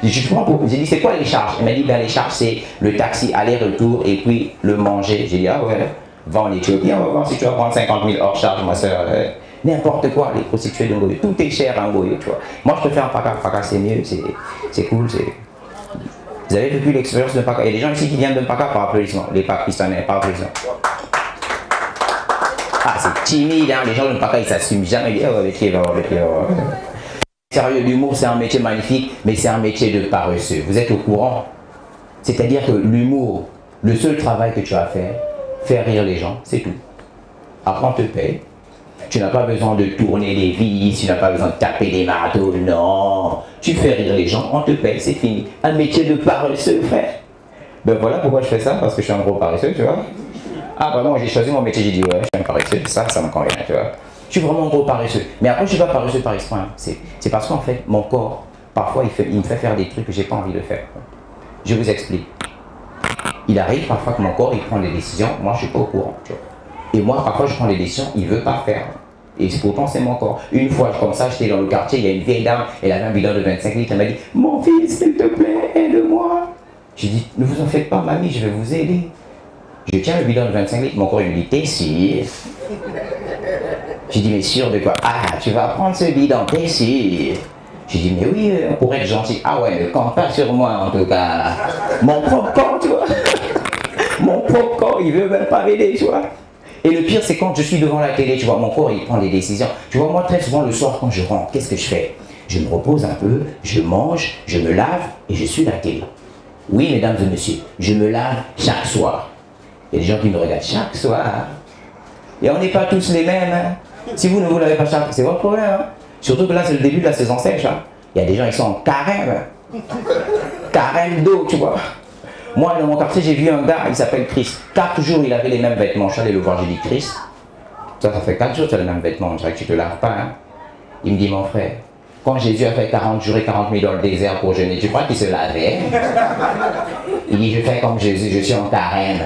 J'ai dit, c'est quoi les charges? Elle m'a dit, ben les charges, c'est le taxi aller-retour et puis le manger. J'ai dit, ah ouais, va en Éthiopie, on va voir si tu vas prendre 50 000 hors charge, ma soeur. N'importe quoi, les prostituées de Ngoyo, tout est cher en Ngoyo, tu vois. Moi, je préfère un Paka, c'est mieux, c'est cool, c'est... Vous avez vécu l'expérience de Paka. Il y a des gens ici qui viennent de Paka par applaudissement, les Pakistanais, par applaudissement. Ah, c'est timide, hein. Les gens de Paka, ils s'assument jamais. Ils disent, oh, le pied. Sérieux, l'humour, c'est un métier magnifique, mais c'est un métier de paresseux. Vous êtes au courant? C'est-à-dire que l'humour, le seul travail que tu as à faire rire les gens, c'est tout. Après, on te paye. Tu n'as pas besoin de tourner les vis, tu n'as pas besoin de taper des marteaux, non. Tu fais rire les gens, on te paye, c'est fini. Un métier de paresseux, frère. Ben voilà pourquoi je fais ça, parce que je suis un gros paresseux, tu vois. Ah, vraiment, j'ai choisi mon métier, j'ai dit, ouais, je suis un paresseux, ça me convient, tu vois. Je suis vraiment un gros paresseux. Mais après, je ne suis pas paresseux par exprès. C'est parce qu'en fait, mon corps, parfois, il me fait faire des trucs que je n'ai pas envie de faire. Je vous explique. Il arrive parfois que mon corps, il prend des décisions, moi, je ne suis pas au courant, tu vois. Et moi, parfois, je prends des décisions, il ne veut pas faire. Et pourtant, c'est mon corps. Une fois, comme ça, j'étais dans le quartier, il y a une vieille dame, elle avait un bidon de 25 litres, elle m'a dit, mon fils, s'il te plaît, aide-moi. J'ai dit, ne vous en faites pas, mamie, je vais vous aider. Je tiens le bidon de 25 litres, mon corps, il me dit, t'es sûr? J'ai dit, mais sûr de quoi? Ah, tu vas prendre ce bidon, t'es sûr? J'ai dit, mais oui, pour être gentil. Ah ouais, ne compte pas sur moi en tout cas. Mon propre corps, tu vois. Mon propre corps, il veut même pas m'aider, tu vois. Et le pire, c'est quand je suis devant la télé, tu vois, mon corps, il prend des décisions. Tu vois, moi, très souvent, le soir, quand je rentre, qu'est-ce que je fais? Je me repose un peu, je mange, je me lave et je suis la télé. Oui, mesdames et messieurs, je me lave chaque soir. Il y a des gens qui me regardent chaque soir. Et on n'est pas tous les mêmes. Hein. Si vous ne vous lavez pas chaque, c'est votre problème. Hein. Surtout que là, c'est le début de la saison sèche. Hein. Il y a des gens qui sont en carême. Carême d'eau, tu vois. Moi, dans mon quartier, j'ai vu un gars, il s'appelle Chris. 4 jours, il avait les mêmes vêtements. Je suis allé le voir, j'ai dit, Chris, ça fait 4 jours que tu as les mêmes vêtements. On dirait que tu ne te laves pas. Hein. Il me dit, mon frère, quand Jésus a fait 40 jours et 40 nuits dans le désert pour jeûner, tu crois qu'il se lavait? Il dit, je fais comme Jésus, je suis en carême.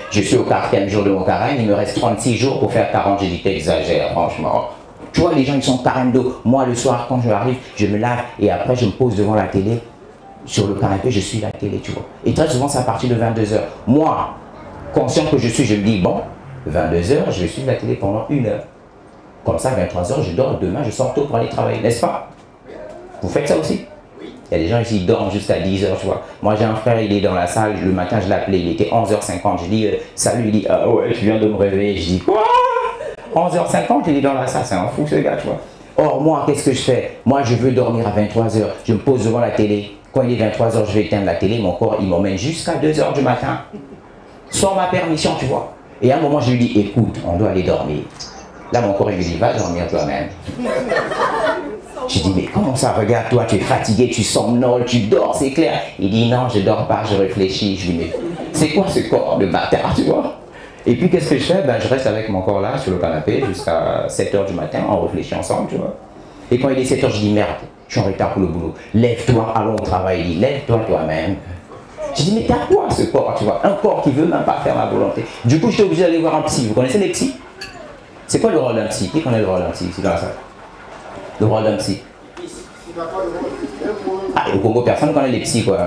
Je suis au 4e jour de mon carême, il me reste 36 jours pour faire 40. J'ai dit, t'exagères, franchement. Tu vois, les gens, ils sont en carême d'eau. Moi, le soir, quand je arrive, je me lave et après, je me pose devant la télé. Sur le canapé, je suis la télé, tu vois. Et très souvent, c'est à partir de 22h. Moi, conscient que je suis, je me dis, bon, 22h, je vais suivre la télé pendant 1 heure. Comme ça, 23h, je dors. Demain, je sors tôt pour aller travailler, n'est-ce pas? Vous faites ça aussi? Il y a des gens ici qui dorment jusqu'à 10h, tu vois. Moi, j'ai un frère, il est dans la salle. Le matin, je l'ai appelé. Il était 11h50. Je dis, salut. Il dit, ah ouais, je viens de me réveiller. Je dis, quoi? 11h50, il est dans la salle. C'est un fou, ce gars, tu vois. Or, moi, qu'est-ce que je fais? Moi, je veux dormir à 23h. Je me pose devant la télé. Quand il est 23h, je vais éteindre la télé. Mon corps, il m'emmène jusqu'à 2h du matin. Sans ma permission, tu vois. Et à un moment, je lui dis, écoute, on doit aller dormir. Là, mon corps, il me dit, va dormir toi-même. Je dis, mais comment ça, regarde, toi, tu es fatigué, tu somnoles, tu dors, c'est clair. Il dit, non, je dors pas, je réfléchis. Je dis, mais c'est quoi ce corps de bâtard, tu vois? Et puis, qu'est-ce que je fais? Ben, je reste avec mon corps là, sur le canapé, jusqu'à 7h du matin, on réfléchit ensemble, tu vois. Et quand il est 7h, je dis, merde, je suis en retard pour le boulot. Lève-toi, allons au travail. Il dit, lève-toi toi-même. Je dis, mais t'as quoi ce corps, tu vois? Un corps qui veut même pas faire ma volonté. Du coup, j'étais obligé d'aller voir un psy. Vous connaissez les psys? C'est quoi le rôle d'un psy? Qui connaît le rôle d'un psy ici dans la salle? Le rôle d'un psy? Ah, au Congo, personne ne connaît les psys, quoi.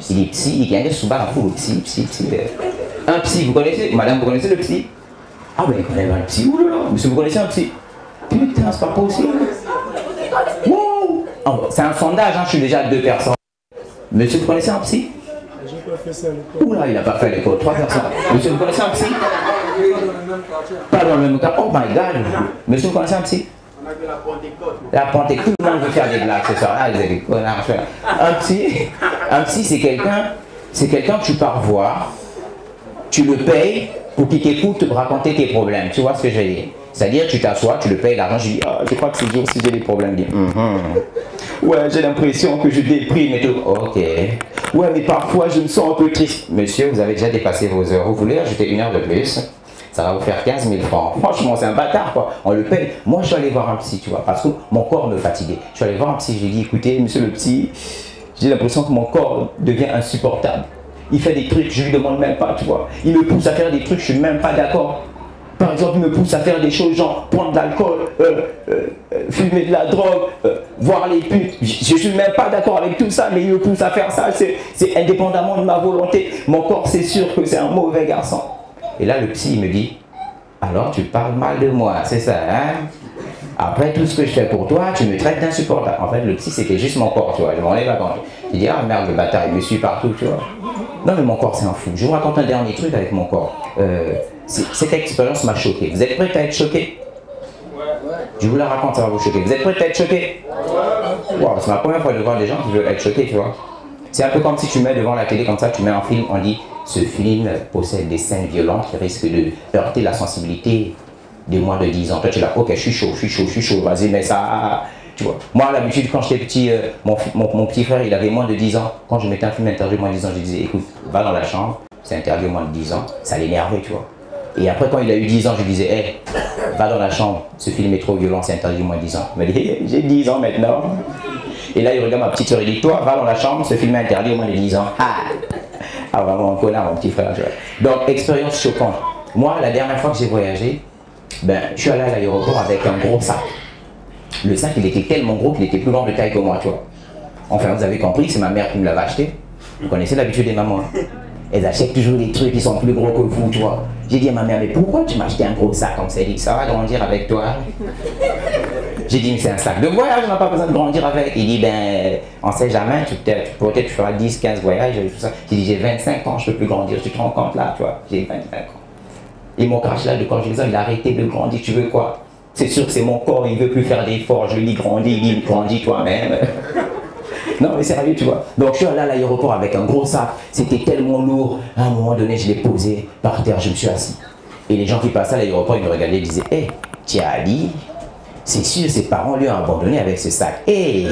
Il est psy, il y a un souvent un fou, psy. Un psy, vous connaissez? Madame, vous connaissez le psy? Ah, ben, il connaît le psy. Ouh là là, monsieur, vous connaissez un psy? Putain, c'est pas possible. Wow! Oh, c'est un sondage, hein, je suis déjà à 2 personnes. Monsieur, vous connaissez un psy? Ouh là, il n'a pas fait l'école, 3 personnes. Monsieur, vous connaissez un psy? Pas dans le même cas. Oh my god. Monsieur, vous connaissez un psy? La Pentecôte. Tout le monde veut faire des blagues ce soir. Ah, vous avez des connards. Un psy, c'est quelqu'un que tu pars voir, tu le payes pour qu'il t'écoute raconter tes problèmes. Tu vois ce que je veux dire? C'est-à-dire, tu t'assois, tu le payes l'argent, je dis, ah, je crois que c'est dur si j'ai des problèmes. Il dit, ouais, j'ai l'impression que je déprime et tout. Ok. Ouais, mais parfois je me sens un peu triste. Monsieur, vous avez déjà dépassé vos heures. Vous voulez ajouter 1 heure de plus? Ça va vous faire 15 000 francs. Franchement, c'est un bâtard, quoi. On le paye. Moi, je suis allé voir un psy, tu vois, parce que mon corps me fatiguait. Je suis allé voir un psy, j'ai dit, écoutez, monsieur le psy, j'ai l'impression que mon corps devient insupportable. Il fait des trucs, je lui demande même pas, tu vois. Il me pousse à faire des trucs, je suis même pas d'accord. Par exemple, il me pousse à faire des choses genre prendre de l'alcool, fumer de la drogue, voir les putes. Je suis même pas d'accord avec tout ça, mais il me pousse à faire ça. C'est indépendamment de ma volonté. Mon corps, c'est sûr que c'est un mauvais garçon. Et là, le psy, il me dit, alors tu parles mal de moi, c'est ça, hein? Après tout ce que je fais pour toi, tu me traites d'insupportable. En fait, le psy, c'était juste mon corps, tu vois. Je m'en ai pas compte. Je dis, ah merde, le bâtard, il me suit partout, tu vois. Non, mais mon corps, c'est un fou. Je vous raconte un dernier truc avec mon corps. Cette expérience m'a choqué. Vous êtes prêts à être choqués? Je vous la raconte, ça va vous choquer. Vous êtes prêts à être choqués? Wow, c'est ma première fois de voir des gens qui veulent être choqués, tu vois. C'est un peu comme si tu mets devant la télé, comme ça, tu mets un film, on dit, ce film possède des scènes violentes qui risquent de heurter la sensibilité de moins de 10 ans. Toi, tu es là, ok, je suis chaud, vas-y, mets ça. Tu vois. Moi, à l'habitude, quand j'étais petit, mon petit frère, il avait moins de 10 ans. Quand je mettais un film interdit au moins de 10 ans, je disais, écoute, va dans la chambre, c'est interdit au moins de 10 ans. Ça l'énervait, tu vois. Et après, quand il a eu 10 ans, je lui disais, hey, va dans la chambre, ce film est trop violent, c'est interdit au moins de 10 ans. Il m'a dit, hey, j'ai 10 ans maintenant. Et là, il regarde ma petite soeur, il dit, toi, va dans la chambre, ce film est interdit au moins de 10 ans. Ah, vraiment un connard, mon petit frère. Tu vois. Donc, expérience choquante. Moi, la dernière fois que j'ai voyagé, ben, je suis allé à l'aéroport avec un gros sac. Le sac, il était tellement gros qu'il était plus grand de taille que moi, tu vois. Enfin, vous avez compris, c'est ma mère qui me l'avait acheté. Vous connaissez l'habitude des mamans. Elles achètent toujours des trucs qui sont plus gros que vous, tu vois. J'ai dit à ma mère, mais pourquoi tu m'as acheté un gros sac comme ça? Elle dit, ça va grandir avec toi. J'ai dit, mais c'est un sac de voyage, on n'a pas besoin de grandir avec. Il dit, ben, on sait jamais, peut-être tu feras 10, 15 voyages et tout ça. J'ai dit, j'ai 25 ans, je ne peux plus grandir, tu te rends compte là, tu vois, j'ai 25 ans. Et mon crash là de conjugaison, il a arrêté de grandir, tu veux quoi? C'est sûr que c'est mon corps, il ne veut plus faire d'efforts, je lui dis, grandis, il dit, grandis toi-même. Non mais sérieux, tu vois. Donc je suis allé à l'aéroport avec un gros sac, c'était tellement lourd, à un moment donné, je l'ai posé par terre, je me suis assis. Et les gens qui passaient à l'aéroport, ils me regardaient et disaient, hé, tu as dit, c'est sûr, ses parents lui ont abandonné avec ce sac. Et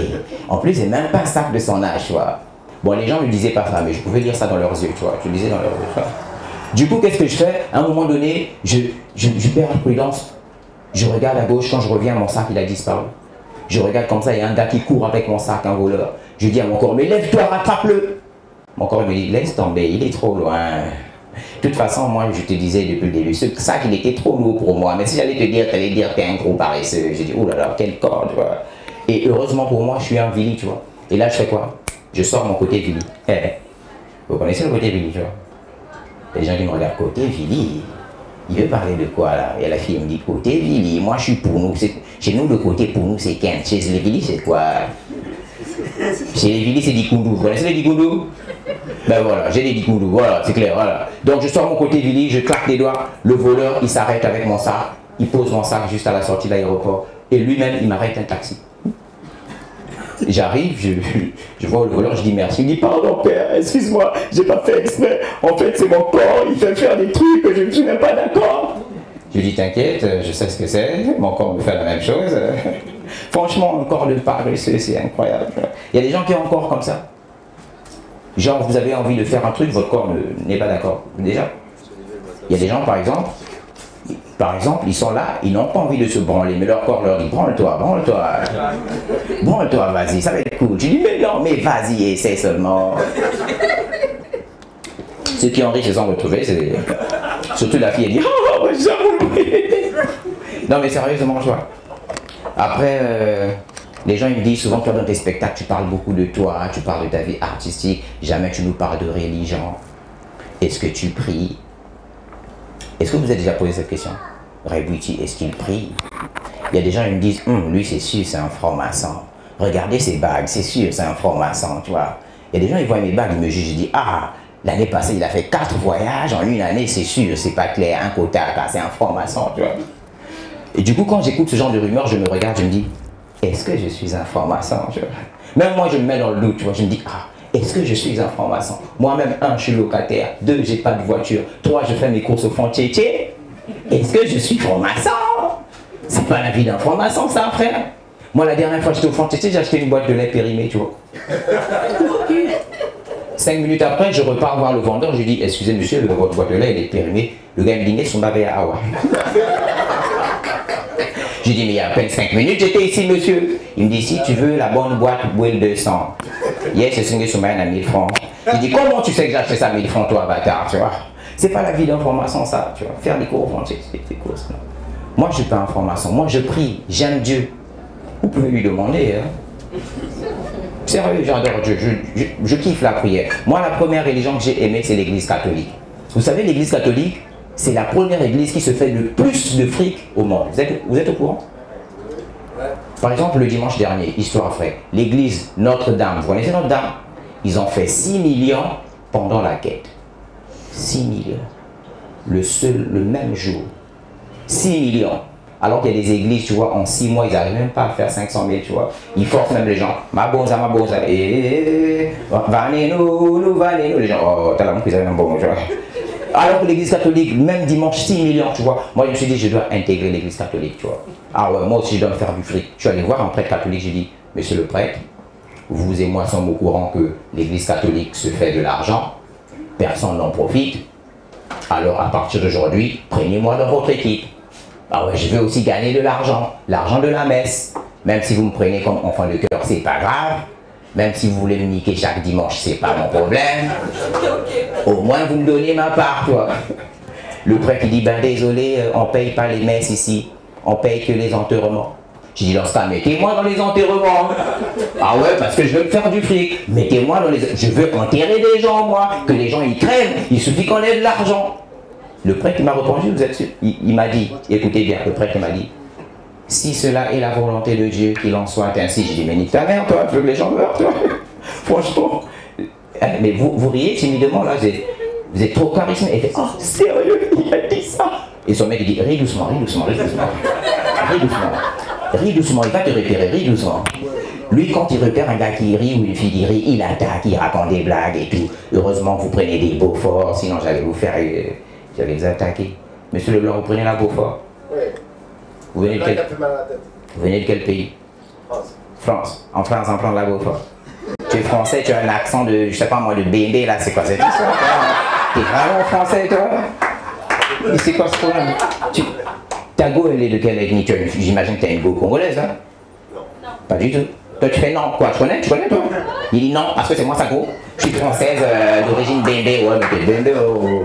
en plus, c'est même pas un sac de son âge, tu vois. Bon, les gens ne me disaient pas ça, mais je pouvais lire ça dans leurs yeux, tu vois. Je le disais dans leurs yeux, tu vois. Du coup, qu'est-ce que je fais? À un moment donné, je perds la prudence. Je regarde à gauche, quand je reviens, mon sac, il a disparu. Je regarde comme ça, il y a un gars qui court avec mon sac, un voleur. Je dis à mon corps, mais lève-toi, rattrape-le. Mon corps me dit, laisse tomber, il est trop loin. De toute façon, moi, je te disais depuis le début, ce sac, il était trop lourd pour moi. Mais si j'allais te dire, tu allais dire, t'es un gros paresseux. J'ai dit, oh là là, quel corps, tu vois. Et heureusement pour moi, je suis un Vili, tu vois. Et là, je fais quoi? Je sors mon côté Vili. Vous connaissez le côté Vili, tu vois? Les gens qui me regardent, côté Vili, il veut parler de quoi là? Et la fille me dit, côté Vili, moi je suis pour nous. Chez nous, le côté pour nous, c'est Kent. Chez les Vili, c'est quoi? Chez les Vili, c'est Dikundu. Vous connaissez les Dikundu? Ben voilà, j'ai les Dikundu, voilà, c'est clair, voilà. Donc je sors mon côté Vili, je claque des doigts, le voleur, il s'arrête avec mon sac, il pose mon sac juste à la sortie de l'aéroport, et lui-même, il m'arrête un taxi. J'arrive, je vois le voleur, je dis merci. Il dit pardon père, excuse-moi, j'ai pas fait exprès. En fait c'est mon corps, il fait faire des trucs que je ne suis même pas d'accord. Je lui dis t'inquiète, je sais ce que c'est, mon corps me fait la même chose. Franchement, un corps de paresseux, c'est incroyable. Il y a des gens qui ont un corps comme ça. Genre vous avez envie de faire un truc, votre corps n'est pas d'accord. Déjà. Il y a des gens par exemple, ils sont là, ils n'ont pas envie de se branler, mais leur corps leur dit branle-toi, branle-toi, branle-toi, vas-y, ça va être cool. Je dis mais non, mais vas-y, essaie seulement. Ceux qui ont ri se sont retrouvés, c'est surtout la fille, elle dit oh, non mais sérieusement, tu vois. Après, les gens ils me disent souvent, toi dans tes spectacles, tu parles beaucoup de toi, tu parles de ta vie artistique, jamais tu nous parles de religion. Est-ce que tu pries? Est-ce que vous avez déjà posé cette question? Rebouti, est-ce qu'il prie? Il y a des gens qui me disent, lui c'est sûr, c'est un franc-maçon. Regardez ses bagues, c'est sûr, c'est un franc-maçon, tu vois. Il y a des gens qui voient mes bagues, ils me jugent, je dis, ah, l'année passée, il a fait 4 voyages en une année, c'est sûr, c'est pas clair, un quota, c'est un franc-maçon, tu vois. Et du coup, quand j'écoute ce genre de rumeurs, je me regarde, je me dis, est-ce que je suis un franc-maçon? Même moi, je me mets dans le doute, tu vois, je me dis, ah, est-ce que je suis un franc-maçon? Moi-même, 1, je suis locataire. 2, j'ai pas de voiture. 3, je fais mes courses au fond tchétché. Est-ce que je suis franc-maçon? C'est pas la vie d'un franc-maçon, ça, frère. Moi, la dernière fois que j'étais au fond tchétché, j'ai acheté une boîte de lait périmée, tu vois. 5 minutes après, je repars voir le vendeur, je lui dis, excusez monsieur, votre boîte de lait, elle est périmée. Le gars me dit, son bavé à Awa. Je lui dis, mais il y a à peine 5 minutes, j'étais ici, monsieur. Il me dit, si tu veux la bonne boîte, boile 200. Yes, c'est signé sur à 1000 francs. Je dis, comment tu sais que j'ai acheté ça à 1000 francs, toi, bâtard, tu vois? C'est pas la vie d'un franc-maçon, ça, tu vois. Faire des cours au fond, c'est des cours. Moi, je suis pas un franc-maçon. Moi, je prie, j'aime Dieu. Vous pouvez lui demander, hein. Sérieux, j'adore Dieu. Je kiffe la prière. Moi, la première religion que j'ai aimée, c'est l'église catholique. Vous savez, l'église catholique, c'est la première église qui se fait le plus de fric au monde. Vous êtes au courant? Par exemple, le dimanche dernier, histoire vraie, l'église Notre-Dame, vous connaissez Notre-Dame? Ils ont fait 6 millions pendant la quête. 6 millions. Le même jour. 6 millions. Alors qu'il y a des églises, tu vois, en 6 mois, ils n'arrivent même pas à faire 500 000, tu vois. Ils forcent même les gens. Ma bonza, vanez-nous, vanez-nous. Les gens, oh, t'as la montre qu'ils avaient un bon, tu vois. Alors que l'église catholique, même dimanche, 6 millions, tu vois. Moi, je me suis dit, je dois intégrer l'église catholique, tu vois. Ah ouais, moi aussi, je dois me faire du fric. Je suis allé voir un prêtre catholique, j'ai dit, monsieur le prêtre, vous et moi sommes au courant que l'église catholique se fait de l'argent. Personne n'en profite. Alors, à partir d'aujourd'hui, prenez-moi dans votre équipe. Ah ouais, je veux aussi gagner de l'argent de la messe. Même si vous me prenez comme enfant de cœur, c'est pas grave. Même si vous voulez me niquer chaque dimanche, c'est pas mon problème. Au moins, vous me donnez ma part, toi. Le prêtre, il dit, ben désolé, on paye pas les messes ici. On paye que les enterrements. J'ai dit, dans ce cas, mettez-moi dans les enterrements. Ah ouais, parce que je veux me faire du fric. Mettez-moi dans les... Je veux enterrer des gens, moi. Que les gens, ils crèvent. Il suffit qu'on ait de l'argent. Le prêtre m'a répondu, vous êtes sûr? Il m'a dit, écoutez bien, le prêtre m'a dit, Si cela est la volonté de Dieu, qu'il en soit ainsi. Je dis, mais nique ta mère, toi, tu veux que les gens meurent, toi. Franchement. Mais vous riez timidement, là, vous êtes trop charismatique. Et fait, oh, sérieux, il a dit ça. Et son mec, il dit, ris doucement, ris doucement, ris doucement. Ris doucement. Ris doucement, il va te repérer, ris doucement. Lui, quand il repère un gars qui rit ou une fille qui rit, il attaque, il raconte des blagues et tout. Heureusement, vous prenez des Beaufort, sinon j'allais vous faire, j'allais vous attaquer. Monsieur Leblanc, vous prenez la Beaufort? Oui. Vous venez de quel pays? France. France. En France, on prend la Beaufort. Tu es français, tu as un accent de, je sais pas moi, de BNB là, c'est quoi cette histoire? T'es vraiment français, toi? Et c'est quoi ce problème? Ta go, elle est de quelle ethnie? J'imagine que tu as une go congolaise, hein? Non. Pas du tout. Toi, tu fais non. Quoi, tu connais toi? Il dit non, parce que c'est moi sa go. Je suis française d'origine BNB. Ouais, mais t'es BNB. Oh.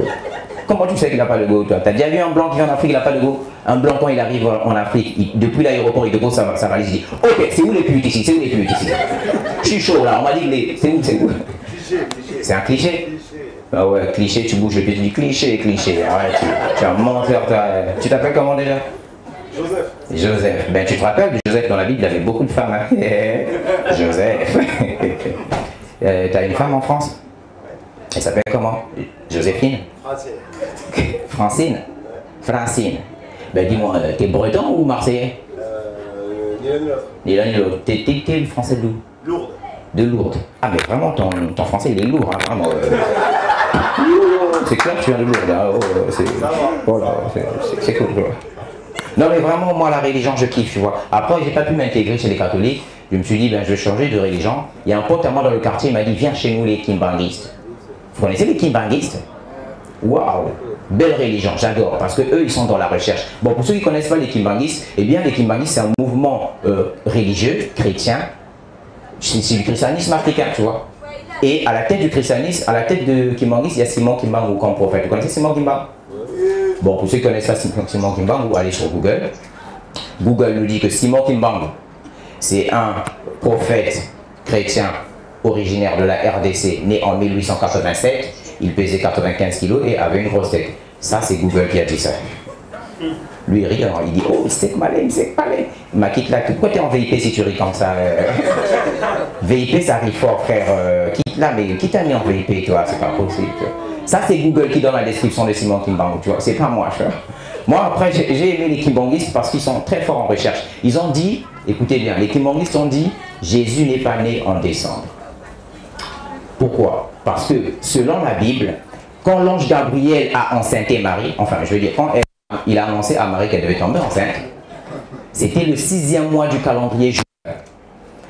Comment tu sais qu'il n'a pas de go, toi? T'as déjà vu un blanc qui vient en Afrique, il n'a pas de go? Un blanc, quand il arrive en Afrique, depuis l'aéroport, il dépose sa valise, il dit ok, c'est où les putes ici? C'est où les putes ici? Je suis chaud là, on m'a dit que les. C'est où? Cliché. C'est un cliché? Ah ouais, cliché, tu bouges le pied, tu dis cliché. Arrête, tu es un menteur, toi. Tu t'appelles comment déjà? Joseph. Ben tu te rappelles, Joseph dans la Bible, il avait beaucoup de femmes. Hein? Joseph. T'as une femme en France? Elle s'appelle comment? Joséphine? Francine. Ben dis-moi, t'es breton ou marseillais? Ni l'un ni l'autre. T'es le français d'où? Lourdes. De Lourdes. Ah mais vraiment, ton français il est lourd, hein, vraiment. C'est clair que tu viens de Lourdes. Hein, c'est cool. Non mais vraiment, moi la religion je kiffe, tu vois. Après j'ai pas pu m'intégrer chez les catholiques. Je me suis dit, ben je vais changer de religion. Il y a un pote à moi dans le quartier, il m'a dit, viens chez nous les kimbanguistes. Vous connaissez les kimbanguistes? Waouh, belle religion, j'adore, parce que eux ils sont dans la recherche. Bon, pour ceux qui ne connaissent pas les kimbanguistes, eh bien les kimbanguistes c'est un mouvement religieux, chrétien. C'est du christianisme africain, tu vois. Et à la tête du christianisme, à la tête de Kimbanguiste, il y a Simon Kimbangu comme prophète. Vous connaissez Simon Kimbangu? Bon, pour ceux qui ne connaissent pas Simon Kimbangu, allez sur Google. Google nous dit que Simon Kimbangu, c'est un prophète chrétien originaire de la RDC, né en 1887. Il pesait 95 kg et avait une grosse tête. Ça, c'est Google qui a dit ça. Lui, il rit, alors il dit, oh, c'est malin. Ma quitte là, pourquoi t'es en VIP si tu ris comme ça? VIP, ça rit fort, frère. Quitte là, mais qui t'a mis en VIP, toi? C'est pas possible. Ça, c'est Google qui donne la description de Simon Kimbangu, tu vois. C'est pas moi, tu vois. Moi, après, j'ai aimé les kimbanguistes parce qu'ils sont très forts en recherche. Ils ont dit, écoutez bien, les kimbanguistes ont dit, Jésus n'est pas né en décembre. Pourquoi? Parce que, selon la Bible, quand l'ange Gabriel a enceinté Marie, enfin, je veux dire, quand il a annoncé à Marie qu'elle devait tomber enceinte, c'était le 6e mois du calendrier juif.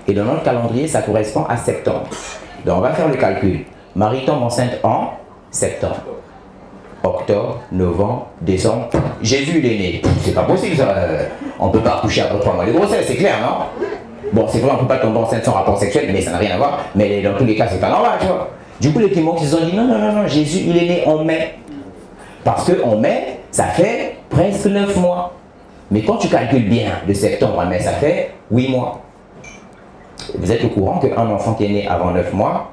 Et dans notre calendrier, ça correspond à septembre. Donc on va faire le calcul. Marie tombe enceinte en septembre. Octobre, novembre, décembre. Jésus il est né. C'est pas possible ça. On ne peut pas accoucher après 3 mois de grossesse, c'est clair, non? Bon, c'est vrai, on ne peut pas tomber enceinte sans rapport sexuel, mais ça n'a rien à voir. Mais dans tous les cas, c'est pas normal, tu vois. Du coup, les kimbanguistes, ils ont dit non, Jésus il est né en mai. Parce qu'en mai, ça fait presque 9 mois. Mais quand tu calcules bien, de septembre à mai, ça fait 8 mois. Vous êtes au courant qu'un enfant qui est né avant 9 mois,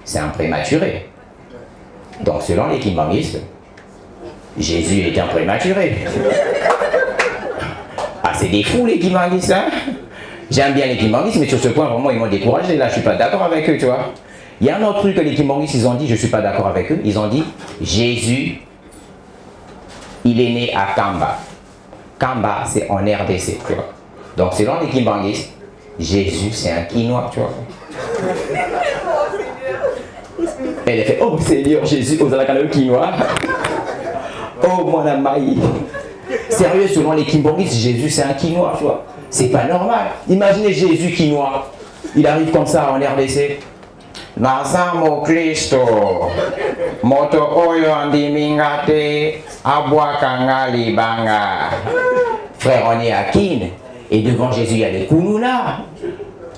c'est un prématuré. Donc selon les kimbanguistes, Jésus est un prématuré. Ah, c'est des fous les kimbanguistes, hein? J'aime bien les kimbanguistes, mais sur ce point, vraiment, ils m'ont découragé. Là, je ne suis pas d'accord avec eux, tu vois. Il y a un autre truc que les kimbanguistes, ils ont dit, je ne suis pas d'accord avec eux. Ils ont dit, Jésus, il est né à Kamba. Kamba, c'est en RDC, tu vois. Donc, selon les kimbanguistes, Jésus, c'est un Quinois, tu vois. Elle a fait, oh Seigneur Jésus, aux alakanaïs Quinois. Oh, mon amaï. Sérieux, selon les kimbanguistes, Jésus, c'est un Quinois, tu vois. C'est pas normal. Imaginez Jésus Quinois. Il arrive comme ça en RDC. Nazamo Christo, moto oyo andimingate, abwakanga libanga. Frère, on est à Kin, et devant Jésus, il y a les Kounouna.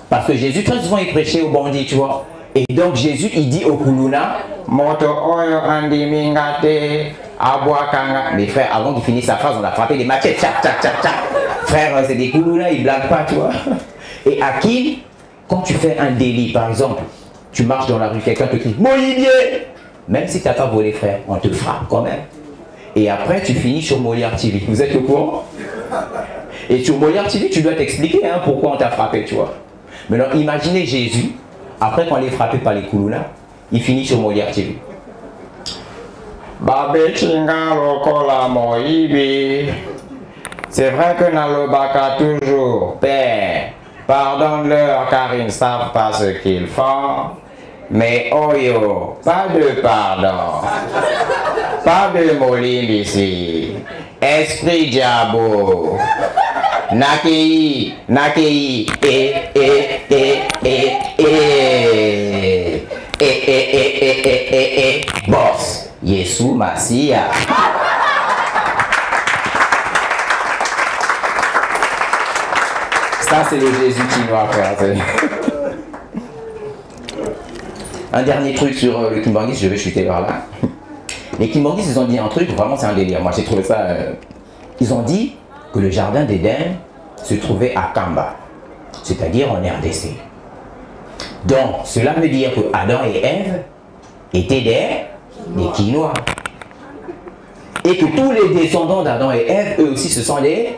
Parce que Jésus, très souvent, il prêchait aux bandits, tu vois. Et donc Jésus, il dit aux Kounouna, moto oyo andimingate, abwakanga. Mais frère, avant qu'il finisse sa phrase, on a frappé des machettes, tchac, tchac, tchac, tchac. Frère, c'est des Kounouna, ils blaguent pas, tu vois. Et à Kin, quand tu fais un délit, par exemple, tu marches dans la rue, quelqu'un te crie « Molivier !» Même si tu n'as pas volé, frère, on te frappe quand même. Et après, tu finis sur Molière TV. Vous êtes au courant? Et sur Molière TV, tu dois t'expliquer hein, pourquoi on t'a frappé, tu vois. Maintenant, imaginez Jésus, après qu'on l'ait frappé par les Koulouna, il finit sur Molière TV. C'est vrai que dans le Baka toujours, Père, pardonne-leur car ils ne savent pas ce qu'ils font. Mais oh yo, pas de pardon, pas de moline ici. Esprit diabo, nakei, boss, Yesu Masia. Ça c'est le Jésus chinois, frère. Un dernier truc sur le Kimbangis, je vais chuter par là. Les Kimbangis, ils ont dit un truc, vraiment c'est un délire. Moi j'ai trouvé ça... Ils ont dit que le jardin d'Éden se trouvait à Kamba, c'est-à-dire en RDC. Donc cela veut dire que Adam et Ève étaient des Quinois. Et que tous les descendants d'Adam et Ève, eux aussi, ce sont des...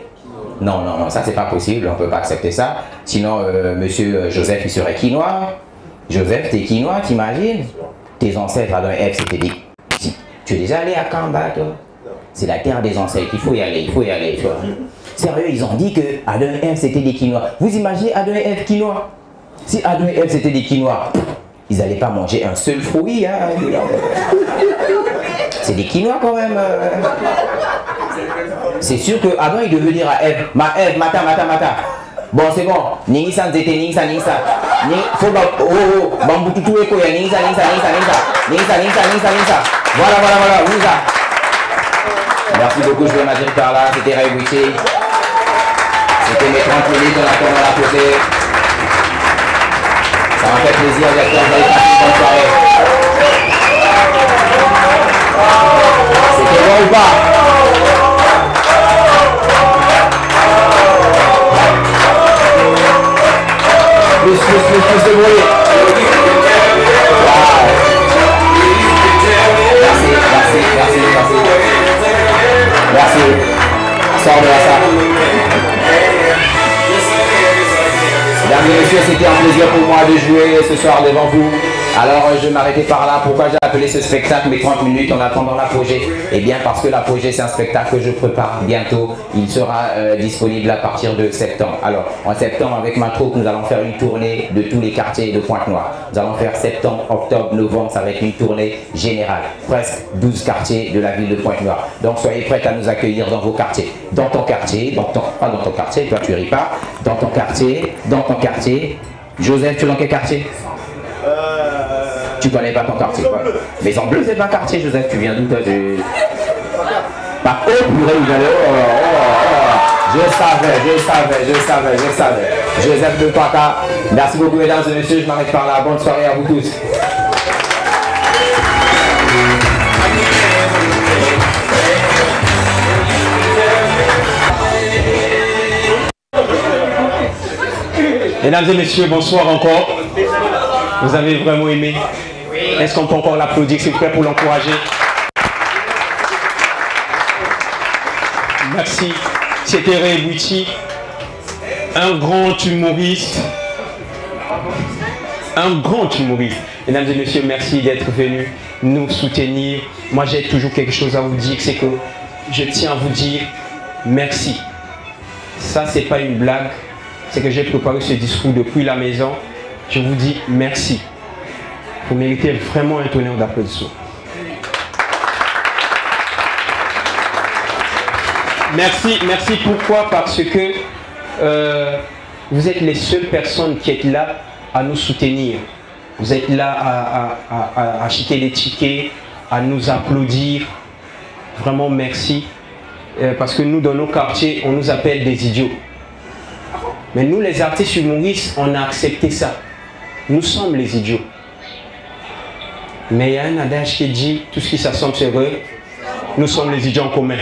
Non, non, non, ça c'est pas possible, on ne peut pas accepter ça. Sinon, monsieur Joseph, il serait Quinois. Joseph, t'es Quinois, t'imagines? Tes ancêtres, Adam et Ève, c'était des... Si. Tu es déjà allé à Kamba, toi? C'est la terre des ancêtres, il faut y aller, tu vois. Sérieux, ils ont dit que Adam et Ève, c'était des Quinois. Vous imaginez Adam et Ève Quinois? Si Adam et Ève, c'était des Quinois, ils n'allaient pas manger un seul fruit, hein. C'est des Quinois quand même. C'est sûr que Adam, il devait dire à Ève, ma Ève, mata. Bon, c'est bon. Ningisa zete, ningisa. Faut oh, bamboutou eko ya ningisa. Voilà, ningisa. Merci beaucoup, je vais m'adresser par là. C'était Ray Boucher. C'était mes 30 minutes, on a comment la poser. Ça m'a fait plaisir d'être là. Vous allez passer une bonne soirée. C'était bon ou pas? Plus de bruit. Wow. Merci. Sors de la salle. Mesdames et messieurs, c'était un plaisir pour moi de jouer ce soir devant vous. Alors je vais m'arrêter par là. Pourquoi j'ai appelé ce spectacle mes 30 minutes en attendant l'apogée? Eh bien parce que l'apogée c'est un spectacle que je prépare bientôt. Il sera disponible à partir de septembre. Alors en septembre avec ma troupe nous allons faire une tournée de tous les quartiers de Pointe-Noire. Nous allons faire septembre, octobre, novembre, ça va être une tournée générale. Presque 12 quartiers de la ville de Pointe-Noire. Donc soyez prêts à nous accueillir dans vos quartiers. Dans ton quartier, pas dans ton quartier, toi tu ris pas. Dans ton quartier. Joseph, tu es dans quel quartier? Tu connais pas ton quartier, quoi. Mais en bleu, c'est pas quartier, Joseph. Tu viens d'où, toi? Pas oh, purée, vous allez... Je savais. Joseph de Paka. Merci beaucoup, mesdames et messieurs. Je m'arrête par là. Bonne soirée à vous tous. Mesdames et messieurs, bonsoir encore. Vous avez vraiment aimé? Est-ce qu'on peut encore l'applaudir, s'il vous plaît, pour l'encourager? Merci. C'était Ray Bouchi, un grand humoriste. Mesdames et messieurs, merci d'être venus nous soutenir. Moi, j'ai toujours quelque chose à vous dire, c'est que je tiens à vous dire merci. Ça, c'est pas une blague. C'est que j'ai préparé ce discours depuis la maison. Je vous dis merci. Vous méritez vraiment un tonnerre d'applaudissements. Merci pourquoi? Parce que vous êtes les seules personnes qui êtes là à nous soutenir. Vous êtes là à acheter des tickets, à nous applaudir. Vraiment merci. Parce que nous, dans nos quartiers, on nous appelle des idiots. Mais nous, les artistes humoristes, on a accepté ça. Nous sommes les idiots. Mais il y a un adage qui dit, tout ce qui s'assemble c'est heureux. Nous sommes les idiots en commun.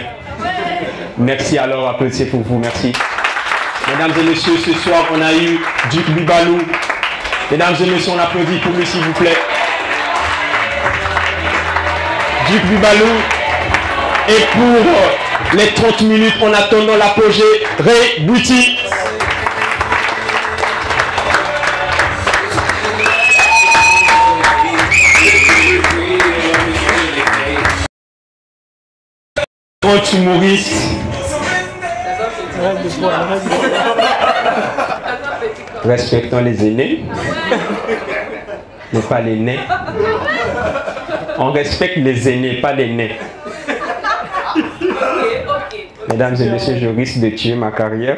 Merci alors, applaudissez pour vous, merci. Mesdames et messieurs, ce soir, on a eu Duc Bibalou. Mesdames et messieurs, on applaudit pour lui, s'il vous plaît. Duc Bibalou. Et pour les 30 minutes en attendant l'apogée. Ray Bouti. Grand humoriste. Respectons les aînés, mais pas les nés. On respecte les aînés, pas les nés. Mesdames et messieurs, je risque de tuer ma carrière.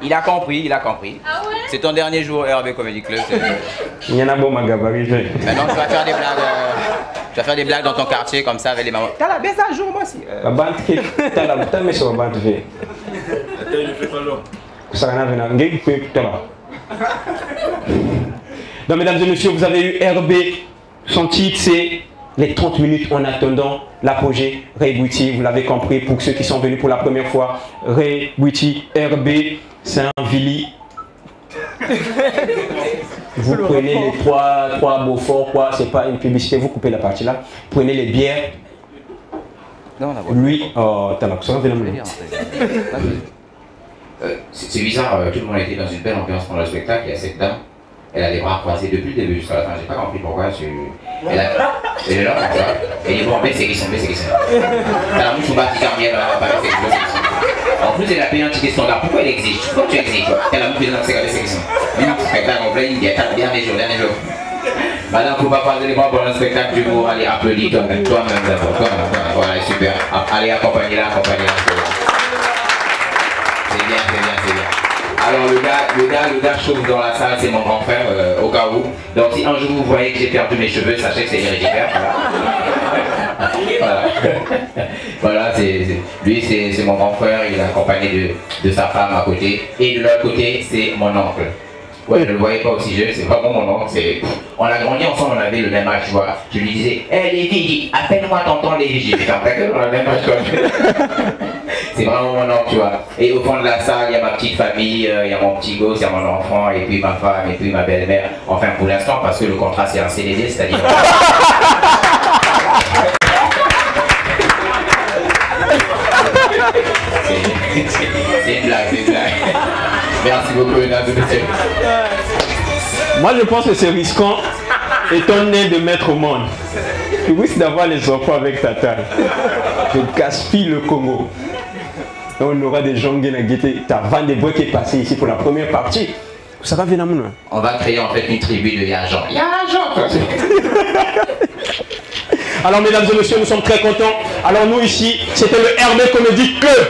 Il a compris, il a compris. C'est ton dernier jour au RB Comedy Club. Il y en a beau ma gabarit. Maintenant, tu vas faire des blagues. Tu vas faire des blagues dans ton quartier comme ça avec les mamans. T'as la baisse un jour, moi aussi. La bande qui t'as la bande mais sur la bande V. Attends, je fais pas l'homme. Ça n'a rien à voir. Donc, mesdames et messieurs, vous avez eu RB. Son titre, c'est les 30 minutes en attendant l'apogée. Ray Bouti, vous l'avez compris, pour ceux qui sont venus pour la première fois, Ray Bouti, RB, c'est un Vili. Vous prenez les trois Beaufort, quoi, c'est pas une publicité, vous coupez la partie là. Prenez les bières. Lui, t'as la cousin, c'est bizarre, tout le monde était dans une belle ambiance pendant le spectacle. Il y a cette dame, elle a les bras croisés depuis le début jusqu'à la fin. J'ai pas compris pourquoi. Elle est là comme ça. Elle dit bon, baissez qui sont. T'as la mouche ou pas qui carmière là, baissez qui sont. En plus, elle a payé un ticket standard. Pourquoi elle exige? Pourquoi tu exiges? Elle a mouche qui sont, baissez qui sont. Même si spectacle en plein, il y a dernier jour. Madame, faut pas croiser les bras pendant le spectacle du mot. Allez, applaudis toi-même d'abord. Voilà, super. Allez, accompagnez-la. C'est bien. Alors le gars chauve dans la salle, c'est mon grand frère, au cas où. Donc si un jour vous voyez que j'ai perdu mes cheveux, sachez que c'est héréditaire. Voilà, lui c'est mon grand frère, il est accompagné de sa femme à côté. Et de l'autre côté, c'est mon oncle. Ouais, je ne le voyais pas aussi jeune, c'est vraiment mon oncle. On a grandi ensemble, on avait le même âge, tu vois. Je lui disais, hé Lévi, appelle-moi tonton Lévi. J'ai dit, on a le même âge, quoi. C'est vraiment mon oncle, tu vois. Et au fond de la salle, il y a ma petite famille, il y a mon petit gosse, il y a mon enfant, et puis ma femme, et puis ma belle-mère. Enfin, pour l'instant, parce que le contrat c'est un CDD, c'est-à-dire. C'est une blague. Merci beaucoup, mesdames et messieurs. Moi, je pense que c'est risquant, étant né de mettre au monde. Tu risques d'avoir les enfants avec ta taille. Je gaspille le Congo. Et on aura des gens qui ont guetté. Ta vanne des bois qui est passée ici pour la première partie. Ça va venir à mon. On va créer en fait une tribu de Yajan. Alors, mesdames et messieurs, nous sommes très contents. Alors, nous ici, c'était le RB Comedy Club.